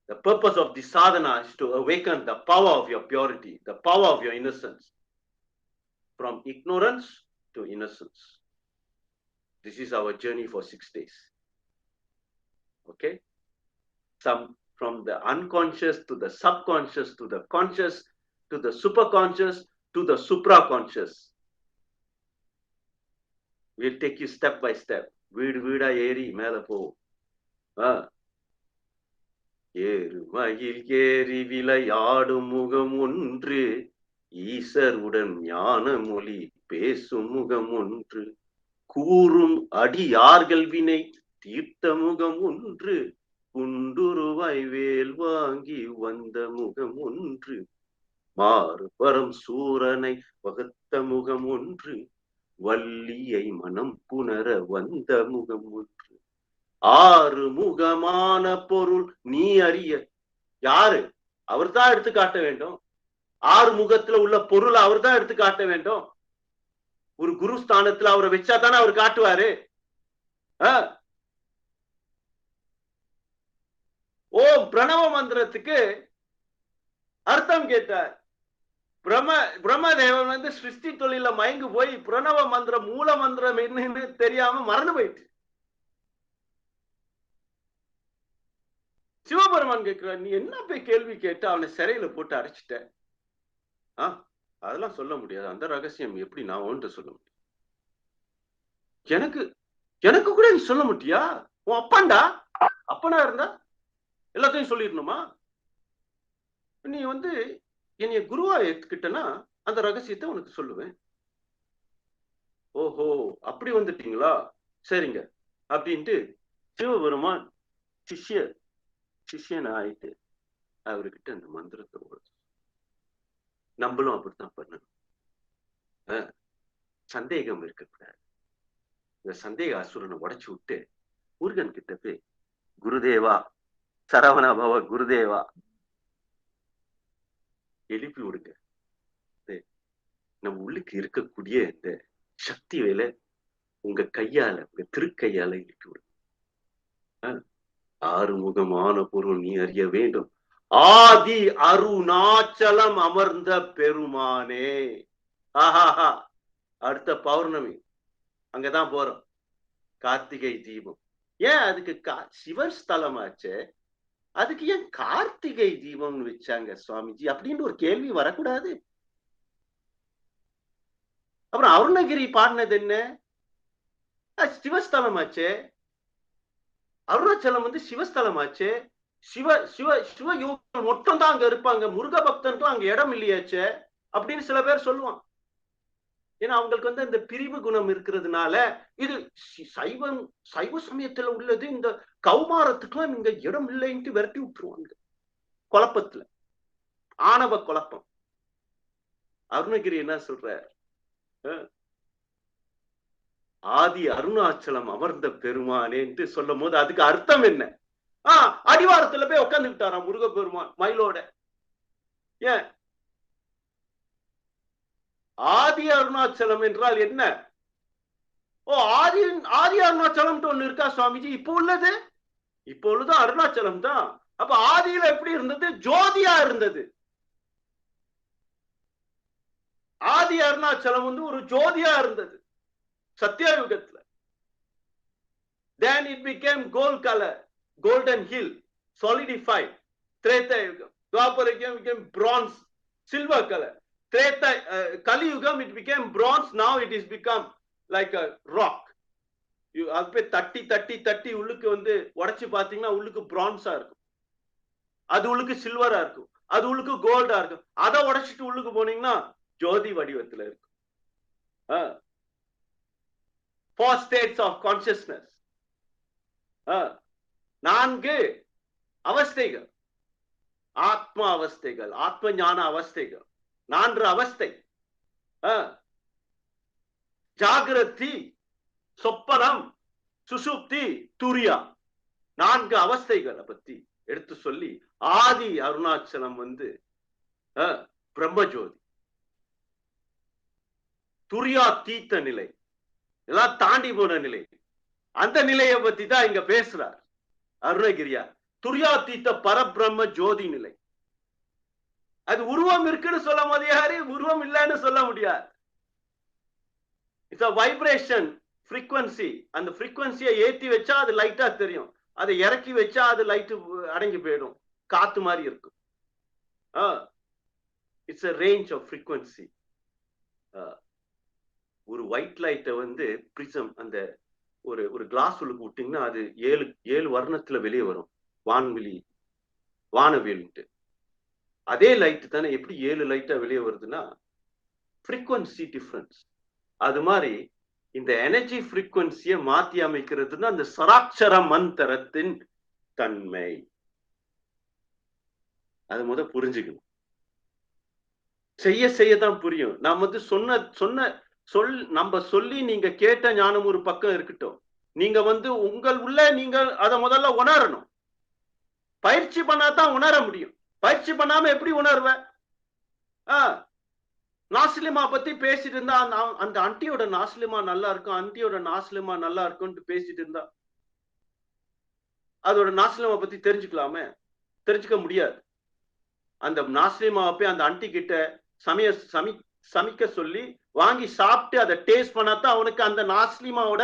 The purpose of the sadhana is to awaken the power of your purity, the power of your innocence, from ignorance to innocence. This is our journey for 6 days. Okay? From the unconscious to the subconscious to the conscious to the superconscious to the supraconscious. We'll take you step by step. வீடு வீடா ஏறி மேல போவோம். ஏறுமயில் ஏறி விளையாடும் முகம் ஒன்று, ஈசருடன் ஞான மொழி பேசும் முகம் ஒன்று, கூறும் அடியார்கள் வினை தீர்த்த முகம் ஒன்று, குண்டுருவாய் வேல் வாங்கி வந்த முகம் ஒன்று, மாறுபரம் சூரனை வகுத்த முகம் ஒன்று, வள்ளியை மனம் புணர வந்த முகம் ஒன்று. 6 முகமான பொருள் நீ அறிய. யாரு? அவர் தான் எடுத்து காட்ட வேண்டும். 6 முகத்துல உள்ள பொருள் அவர் தான் எடுத்து காட்ட வேண்டும். ஒரு குரு ஸ்தானத்துல அவரை வச்சா தானே அவர் காட்டுவாரு. ஓம் பிரணவ மந்திரத்துக்கு அர்த்தம் கேட்டார். பிரம்மதேவன் வந்து சிருஷ்டி தொழில மயங்கு போய் பிரணவ மந்திரம் மூல மந்திரம் என்னன்னு தெரியாம மறந்து போயிட்டு. சிவபெருமான் கேட்கிறார், நீ என்ன போய் கேள்வி கேட்டு அவனை சிறையில போட்டு அடைச்சிட்ட? அதெல்லாம் சொல்ல முடியாது. அந்த ரகசியம் எப்படி நான் ஒன்று சொல்ல முடியும்? எனக்கு கூட நீ சொல்ல மாட்டியா? உன் அப்பாண்டா, அப்பனா இருந்தா எல்லாத்தையும் சொல்லிடணுமா? நீ வந்து என்னைய குருவா ஏத்துக்கிட்டனா அந்த ரகசியத்தை உனக்கு சொல்லுவேன். ஓஹோ, அப்படி வந்துட்டீங்களா? சரிங்க அப்படின்ட்டு சிவபெருமான் சிஷ்யன் ஆயிட்டு அவர்கிட்ட அந்த மந்திரத்தை ஓடு. நம்மளும் அப்படித்தான் பண்ணணும். சந்தேகம் இருக்கக்கூடாது. இந்த சந்தேக அசுரனை உடைச்சு விட்டு முருகன் கிட்ட போய், குருதேவா சரவண பவ குருதேவா எழுப்பி விடுங்க. நம்ம உள்ளுக்கு இருக்கக்கூடிய இந்த சக்தி வேலை உங்க கையால, உங்க திருக்கையால எழுப்பி விடுங்க. 6 முகமான பொருள் நீ அறிய வேண்டும். ஆதி அருணாச்சலம் அமர்ந்த பெருமானே. ஆஹாஹா, அடுத்த பௌர்ணமி அங்கதான் போறோம். கார்த்திகை தீபம். ஏன் அதுக்கு சிவன் ஸ்தலமாச்சு, அதுக்கு ஏன் கார்த்திகை தீபம்னு வச்சாங்க சுவாமிஜி அப்படின்னு ஒரு கேள்வி வரக்கூடாது? அப்புறம் அருணகிரி பாடினது என்ன? சிவஸ்தலமாச்சே. அருணாச்சலம் வந்து சிவஸ்தலமாச்சே. சிவ யோகங்கள் மட்டும் தான் அங்க இருப்பாங்க, முருக பக்தனுக்கும் அங்க இடம் இல்லையாச்சே அப்படின்னு சில பேர் சொல்லுவாங்க. ஏன்னா அவங்களுக்கு வந்து அந்த பிரிவு குணம் இருக்கிறதுனால, இது சைவ சமயத்துல உள்ளது, இந்த கௌமாரத்துக்குலாம் இங்க இடம் இல்லைன்ட்டு விரட்டி விட்டுருவாங்க குழப்பத்துல. ஆணவ குழப்பம். அருணகிரி என்ன சொல்ற? ஆதி அருணாச்சலம் அமர்ந்த பெருமானேன்ட்டு சொல்லும் போது அதுக்கு அர்த்தம் என்ன? அடிவாரத்துல போய் உட்காந்துக்கிட்டாராம் முருக பெருமான் மயிலோட. ஏன் ஆதி அருணாச்சலம் என்றால் என்ன? ஓ, ஆதி அருணாச்சலம் ஒண்ணு இருக்கா சுவாமிஜி? இப்ப உள்ளது அருணாச்சலம் தான். அப்ப ஆதியில எப்படி இருந்தது? ஜோதியா இருந்தது. ஆதி அருணாச்சலம் வந்து ஒரு ஜோதியா இருந்தது சத்தியயுகத்துல. Then it became gold color, golden hill, solidified. Treta Yugam. Dwapara Yugam became bronze, silver color. Treta Kali Yugam, it became bronze. Now it is become like a rock. You அது தட்டி உள்ளுக்கு வந்து உடைச்சு பாத்தீங்கன்னா உள்ளுக்கு பிரான்ஸா இருக்கும், அது உள்ளுக்கு சில்வரா இருக்கும், அது உள்ளுக்கு கோல்டா இருக்கும். அதை உடைச்சிட்டு உள்ளுக்கு போனீங்கன்னா ஜோதி வடிவத்துல இருக்கும். 4 states of consciousness. 4 அவஸ்தைகள், ஆத்மா அவஸ்தைகள், ஆத்ம ஞான அவஸ்தைகள். 4 அவஸ்தை: ஜாகிரதி, சொப்பனம், சுசுப்தி, துரியா. 4 அவஸ்தைகளை பத்தி எடுத்து சொல்லி, ஆதி அருணாச்சலம் வந்து பிரம்மஜோதி, துரியா தீத்த நிலை, எல்லாம் தாண்டி போன நிலை. அந்த நிலையை பத்தி தான் இங்க பேசுறார். அருணகிரியா துரியாதீத பரபிரம்ம ஜோதி நிலை. அது உருவம் இருக்குன்னு சொல்ல முடியாது, உருவம் இல்லைன்னு சொல்ல முடியாது. It's a vibration frequency. அந்த frequency-யை ஏத்தி வச்சா அது லைட்டா தெரியும், அதை இறக்கி வச்சா அது லைட்டு அடங்கி போயிடும், காத்து மாதிரி இருக்கும். It's a range of frequency. ஒரு ஒயிட் லைட்டை வந்து பிரிசம் அந்த ஒரு ஒரு கிளாஸ் உள்ளுக்கு விட்டீங்கன்னா அது 7 வர்ணத்துல வெளியே வரும், வானவியல்ட்டு. அதே லைட் தானே எப்படி 7 லைட்டா வெளியே வருதுன்னா ஃப்ரீக்வன்சி டிஃபரன்ஸ். அது மாதிரி இந்த எனர்ஜி ஃப்ரீக்வன்சியை மாத்தி அமைக்கிறதுன்னா அந்த சராட்சர மந்திரத்தின் தன்மை. அது முத புரிஞ்சுக்கணும். செய்ய செய்யதான் புரியும். நாம் வந்து நம்ம சொல்லி நீங்க கேட்ட ஞானம் ஒரு பக்கம் இருக்கட்டும், நீங்க வந்து உங்கள் உள்ள நீங்க அதை முதல்ல உணரணும். பயிற்சி பண்ணாதான் உணர முடியும். பயிற்சி பண்ணாம எப்படி உணர்வ? நாஸ்லிமா பத்தி பேசிட்டு இருந்தா அந்த ஆண்டியோட நாஸ்லிமா நல்லா இருக்கும், ஆண்டியோட நாஸ்லிமா நல்லா இருக்கும்னு பேசிட்டு இருந்தா அதோட நாஸ்லிமா பத்தி தெரிஞ்சுக்கலாமே? தெரிஞ்சுக்க முடியாது. அந்த நாஸ்லிமா போய் அந்த ஆண்டி கிட்ட சமைக்க சொல்லி வாங்கி சாப்பிட்டு அதை டேஸ்ட் பண்ணாதான் அவனுக்கு அந்த நாஸ்லிமாவோட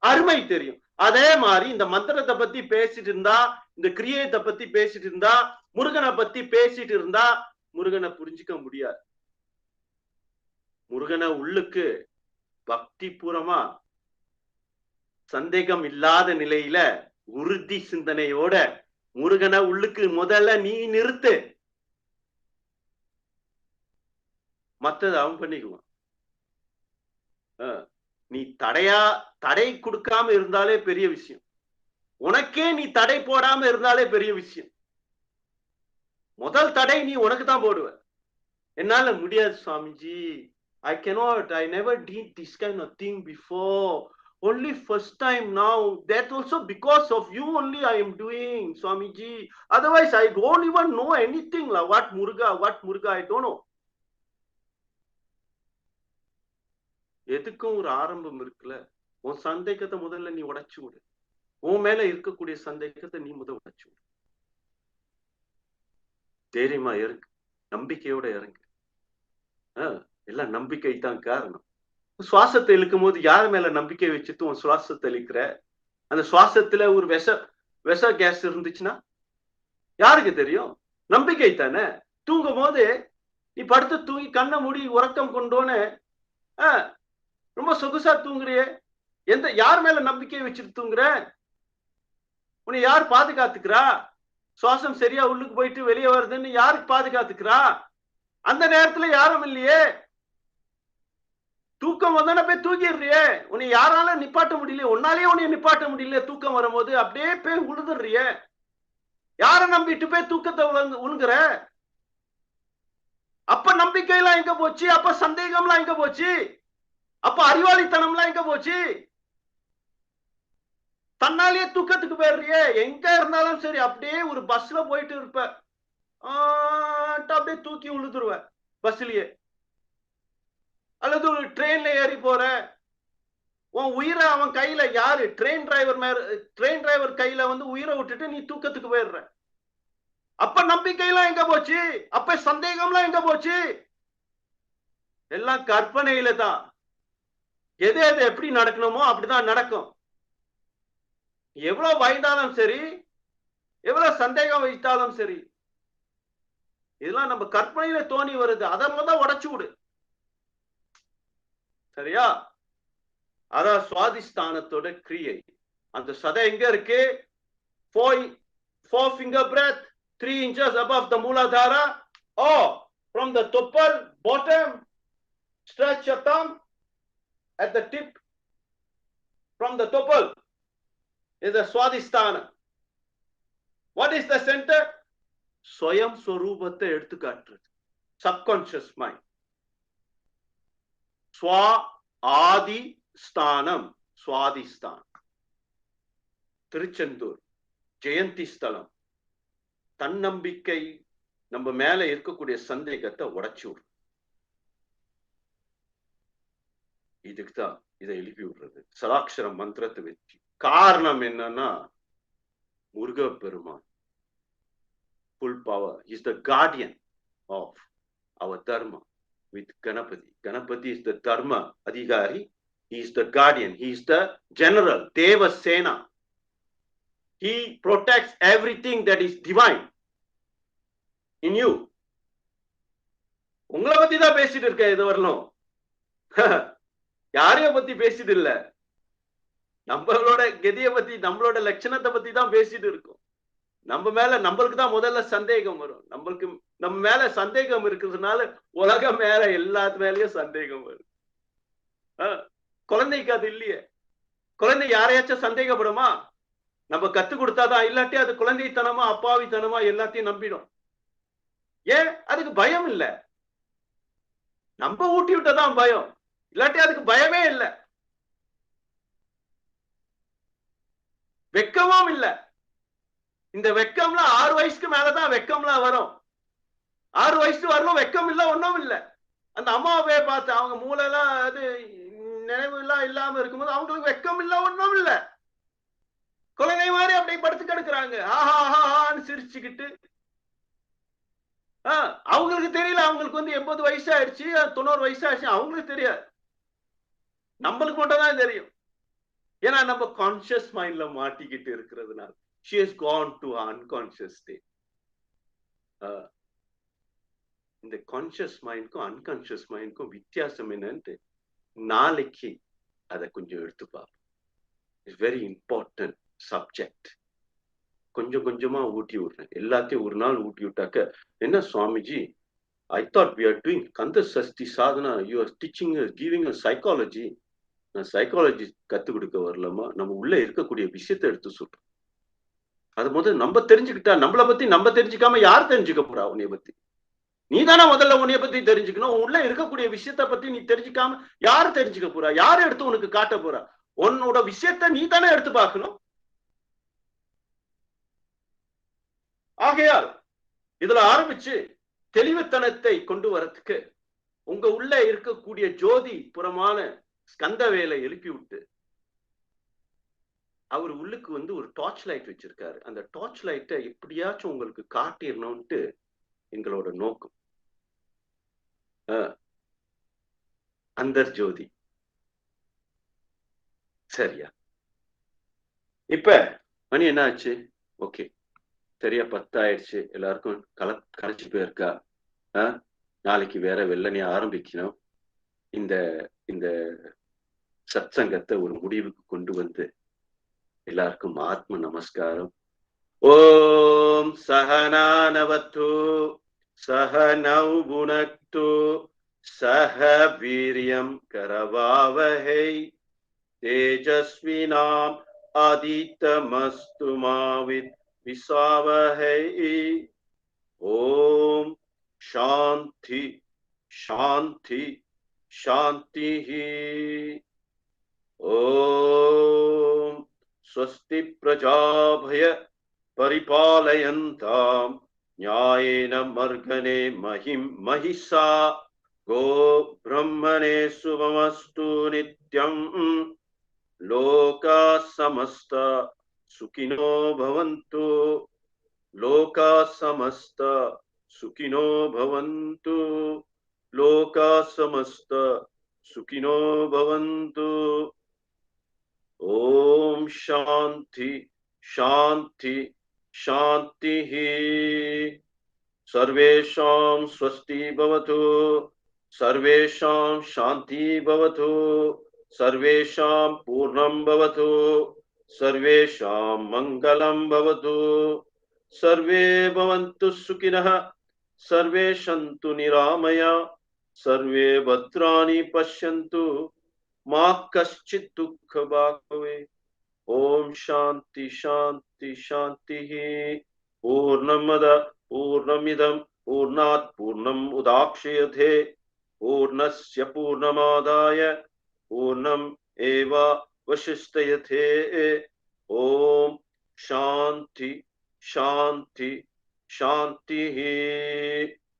அருமை தெரியும். அதே மாதிரி இந்த மந்திரத்தை பத்தி பேசிட்டு இருந்தா, இந்த கிரியேத்தை பத்தி பேசிட்டு இருந்தா, முருகனை பத்தி பேசிட்டு இருந்தா முருகனை புரிஞ்சுக்க முடியாது. முருகனை உள்ளுக்கு பக்தி பூர்வமா சந்தேகம் இல்லாத நிலையில உறுதி சிந்தனையோட முருகனை உள்ளுக்கு முதல்ல நீ நிறுத்து, மத்தது அவன் பண்ணிக்குவான். நீ தடை கொடுக்காம இருந்தாலே பெரிய விஷயம். உனக்கே நீ தடை போடாம இருந்தாலே பெரிய விஷயம். முதல் தடை நீ உனக்கு தான் போடுவ. என்னால முடியாது Swamiji, I cannot, I never did this kind of thing before, only first time now, that also because of you only I am doing Swamiji, otherwise I don't even know anything la. What Muruga I don't know. எதுக்கும் ஒரு ஆரம்பம் இருக்குல்ல. உன் சந்தேகத்தை முதல்ல நீ உடைச்சு விடு. உன் மேல இருக்கக்கூடிய சந்தேகத்தை நீ முதல் உடைச்சு விடு. தைரியமா இறங்கு, நம்பிக்கையோட இறங்கு. எல்லாம் நம்பிக்கை தான் காரணம். சுவாசத்தை இழுக்கும் போது யார் மேல நம்பிக்கை வச்சுட்டு உன் சுவாசத்தை இழுக்கிற? அந்த சுவாசத்துல ஒரு விஷ கேஸ் இருந்துச்சுன்னா யாருக்கு தெரியும்? நம்பிக்கை தானே. தூங்கும் போது நீ படுத்து தூங்கி கண்ணை மூடி உறக்கம் கொண்டோன்னு ரொம்ப சொகுசா தூங்குறியே, யார் மேல நம்பிக்கை வச்சுட்டு தூங்குற? உன்னை யார் பாதுகாத்துக்கிறா? சுவாசம் சரியா உள்ளுக்கு போயிட்டு வெளியே வருதுன்னு யாருக்கு பாதுகாத்துக்கிறா? அந்த நேரத்துல யாரும் இல்லையே. தூக்கம் வந்தானே போய் தூங்கிடுறியே. உன்னை யாரால நிப்பாட்ட முடியல, உன்னாலேயே உன்னை நிப்பாட்ட முடியல. தூக்கம் வரும்போது அப்படியே போய் உழுதுறிய. யார நம்பிட்டு போய் தூக்கத்தை உழுங்குற? அப்ப நம்பிக்கையெல்லாம் எங்க போச்சு? அப்ப சந்தேகம்லாம் எங்க போச்சு? அப்ப அறிவாளித்தனம்லாம் எங்க போச்சு? தன்னாலேயே தூக்கத்துக்கு போயிடுறியே. எங்க இருந்தாலும் சரி அப்படியே ஒரு பஸ்ல போயிட்டு இருப்ப, அப்படியே தூக்கி உழுதுருவ பஸ்லயே. அல்லது ஒரு ட்ரெயின்ல ஏறி போற, உன் உயிரை அவன் கையில, யாரு? ட்ரெயின் டிரைவர் கையில வந்து உயிரை விட்டுட்டு நீ தூக்கத்துக்கு போயிடுற. அப்ப நம்பிக்கையெல்லாம் எங்க போச்சு? அப்ப சந்தேகம்லாம் எங்க போச்சு? எல்லாம் கற்பனையில தான். எது எப்படி நடக்கணுமோ அப்படிதான் நடக்கும். எவ்வளவு பயந்தாலும் சரி, எவ்வளவு சந்தேகம் வைத்தாலும் சரி, இதெல்லாம் நம்ம கற்பனையில தோணி வருது. அதை முதல் உடைச்சு விடு. சரியா? அதான் சுவாதிஷ்டானத்தோட கிரியை. அந்த சதை எங்க இருக்கு? 4 finger breath, 3 inches above the Mooladhara, or from the topal bottom, stretch your thumb at the tip. From the topal is the Swadhisthana. What is the center? Swayam Swarupate எடுத்து காட்டுறது. Subconscious mind. Swa Adi Sthanam, Swadhisthana. Tiruchendur Jayanthi ஸ்தலம். தன்னம்பிக்கை நம்ம மேல இருக்கக்கூடிய சந்தேகத்தை உடைச்சு விடுறது. இதுக்குதான் இதை எழுப்பி விடுறது சராட்சர மந்திரத்தை வச்சு. காரணம் என்னன்னா, Muruga Perumal, full power. He's the guardian of our dharma with Ganapati. Ganapati is the dharma adhikari. He is the guardian. He is the general, Deva Sena. He protects everything that is divine in you. உங்களை பத்தி தான் பேசிட்டு இருக்க இது வரணும். யாரைய பத்தி பேசிட்டு இல்ல, நம்மளோட கதியை பத்தி, நம்மளோட லட்சணத்தை பத்தி தான் பேசிட்டு இருக்கோம். நம்ம மேல நம்மளுக்கு தான் முதல்ல சந்தேகம் வரும். நம்மளுக்கு நம்ம மேல சந்தேகம் இருக்கிறதுனால உலகம் மேல எல்லாத்து மேலயும் சந்தேகம் வரும். குழந்தைக்கு அது இல்லையே. குழந்தை யாரையாச்சும் சந்தேகப்படுமா? நம்ம கத்து கொடுத்தாதான், இல்லாட்டி அது குழந்தைத்தனமா அப்பாவித்தனமா எல்லாத்தையும் நம்பிடும். ஏன்? அதுக்கு பயம் இல்ல. நம்ம ஊட்டி விட்டதான் பயம், இல்லாட்டி அதுக்கு பயமே இல்ல. வெக்கமும் இல்ல. இந்த வெக்கம்லாம் 6 வயசுக்கு மேலதான் வெக்கம்லாம் வரும். 6 வயசு வரலும் வெக்கம் இல்ல, ஒன்னும் இல்ல. அந்த அம்மாவை பார்த்து அவங்க மூளைலாம் அது நினைவு எல்லாம் இல்லாம இருக்கும்போது அவங்களுக்கு வெக்கம் இல்ல, ஒன்னும் இல்ல. குழந்தை மாதிரி அப்படியே படுத்து கிடக்குறாங்க, ஆஹான்னு சிரிச்சுக்கிட்டு. அவங்களுக்கு தெரியல, அவங்களுக்கு வந்து 80 வயசு ஆயிடுச்சு, 90 வயசு ஆயிடுச்சு, அவங்களுக்கு தெரியாது. நம்மளுக்கு மட்டும் தான் தெரியும். ஏன்னா நம்ம கான்சியஸ் மைண்ட்ல மாட்டிக்கிட்டு இருக்கிறதுனால. She has gone to unconscious state. இந்த கான்சியஸ் மைண்ட்க்கும் அன்கான்சியஸ் மைண்ட்க்கும் வித்தியாசம் என்னன்னு நாளைக்கு அதை கொஞ்சம் எடுத்து பார்ப்போம். It's very important subject. கொஞ்சம் கொஞ்சமா ஊட்டி விடுறேன். எல்லாத்தையும் ஒரு நாள் ஊட்டி விட்டாக்க, என்ன Swamiji, I thought we are doing Kanda Shashti sadhana, you are teaching us, giving us psychology. நான் சைக்காலஜி கத்து கொடுக்க வரலாமா? நம்ம உள்ள இருக்கக்கூடிய விஷயத்தை எடுத்து சொல்றேன். அது முதல்ல நம்ம தெரிஞ்சுக்கிட்டா, நம்மளை பத்தி நம்ம தெரிஞ்சுக்காம யார் தெரிஞ்சுக்க போறா? உன்னைய பத்தி நீ தானே முதல்ல உன்னைய பத்தி தெரிஞ்சுக்கணும். உள்ள இருக்கக்கூடிய விஷயத்த பத்தி நீ தெரிஞ்சுக்காம யாரு தெரிஞ்சுக்க போறா? யாரு எடுத்து உனக்கு காட்ட போறா? உன்னோட விஷயத்த நீ தானே எடுத்து பார்க்கணும். ஆகையால் இதுல ஆரம்பிச்சு தெளிவுத்தனத்தை கொண்டு வரதுக்கு உங்க உள்ள இருக்கக்கூடிய ஜோதி புறமான ஸ்கந்த வேலை எழுப்பி விட்டு, அவர் உள்ளுக்கு வந்து ஒரு டார்ச் லைட் வச்சிருக்காரு. அந்த டார்ச் லைட்டை எப்படியாச்சும் உங்களுக்கு காட்டிடணும்ட்டு எங்களோட நோக்கம். அந்தர் ஜோதி. சரியா? இப்ப மணி என்ன ஆச்சு? ஓகே, சரியா 10 ஆயிடுச்சு. எல்லாருக்கும் கரைச்சு போயிருக்கா? நாளைக்கு வேற வெள்ளனையா ஆரம்பிக்கணும். இந்த இந்த சத்சங்கத்தை ஒரு முடிவுக்கு கொண்டு வந்து எல்லாருக்கும் ஆத்ம நமஸ்காரம். ஓம் சஹனானவது சஹனௌ புனக்து சஹ வீரியம் கரவாவஹை தேஜஸ்வினாம் ஆதித்யமஸ்து மாவித் விசாவஹை. ஓம் சாந்தி சாந்தி சாந்தி. ஓம் ஸ்வஸ்தி பிரஜாபய பரிபாலயந்தாம் ஞாயேன மர்கனே மஹிஷா கோ பிரம்மணே சுபமஸ்து நித்யம். லோகா சமஸ்த சுகினோ பவந்து. லோகா சமஸ்த சுகினோ பவந்து. லோகா சமஸ்த சுகினோ பவந்து. ஓம் சாந்தி சாந்தி சாந்தி. சர்வேஷாம் ஸ்வஸ்தி பவது, சர்வேஷாம் சாந்தி பவது, சர்வேஷாம் பூர்ணம் பவது, சர்வேஷாம் மங்களம் பவது. சர்வே பவந்து சுகினः, சர்வே சந்து நிராமயா, சர்வே பத்ராணி பஷ்யந்து, மா கஷ்சித் துக்கபாக் பவேத். ஓம் சாந்தி சாந்தி சாந்தி. பூர்ணமத பூர்ணமிதம் பூர்ணாத் பூர்ணம் உதாக்ஷயதே. பூர்ணஸ்ய பூர்ணமாதாய பூர்ணம் ஏவாவசிஷ்டயதே. ஓம் சாந்தி சாந்தி சாந்தி.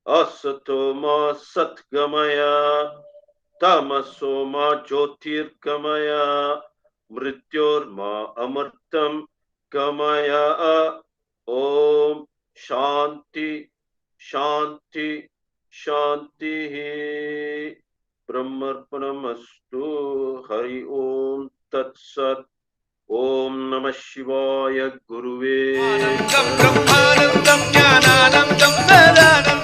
असतो मा सत्गमय, तमसो मा ज्योतिर्गमय, मृत्योर्मा अमृतम गमय। ओम शांति शांति शांति। ब्रह्मर्पणमस्तु। हरि ओम तत्सत्। ओम नमः शिवाय गुरुवे ब्रह्मानंदं ज्ञानानंदं सदानंदं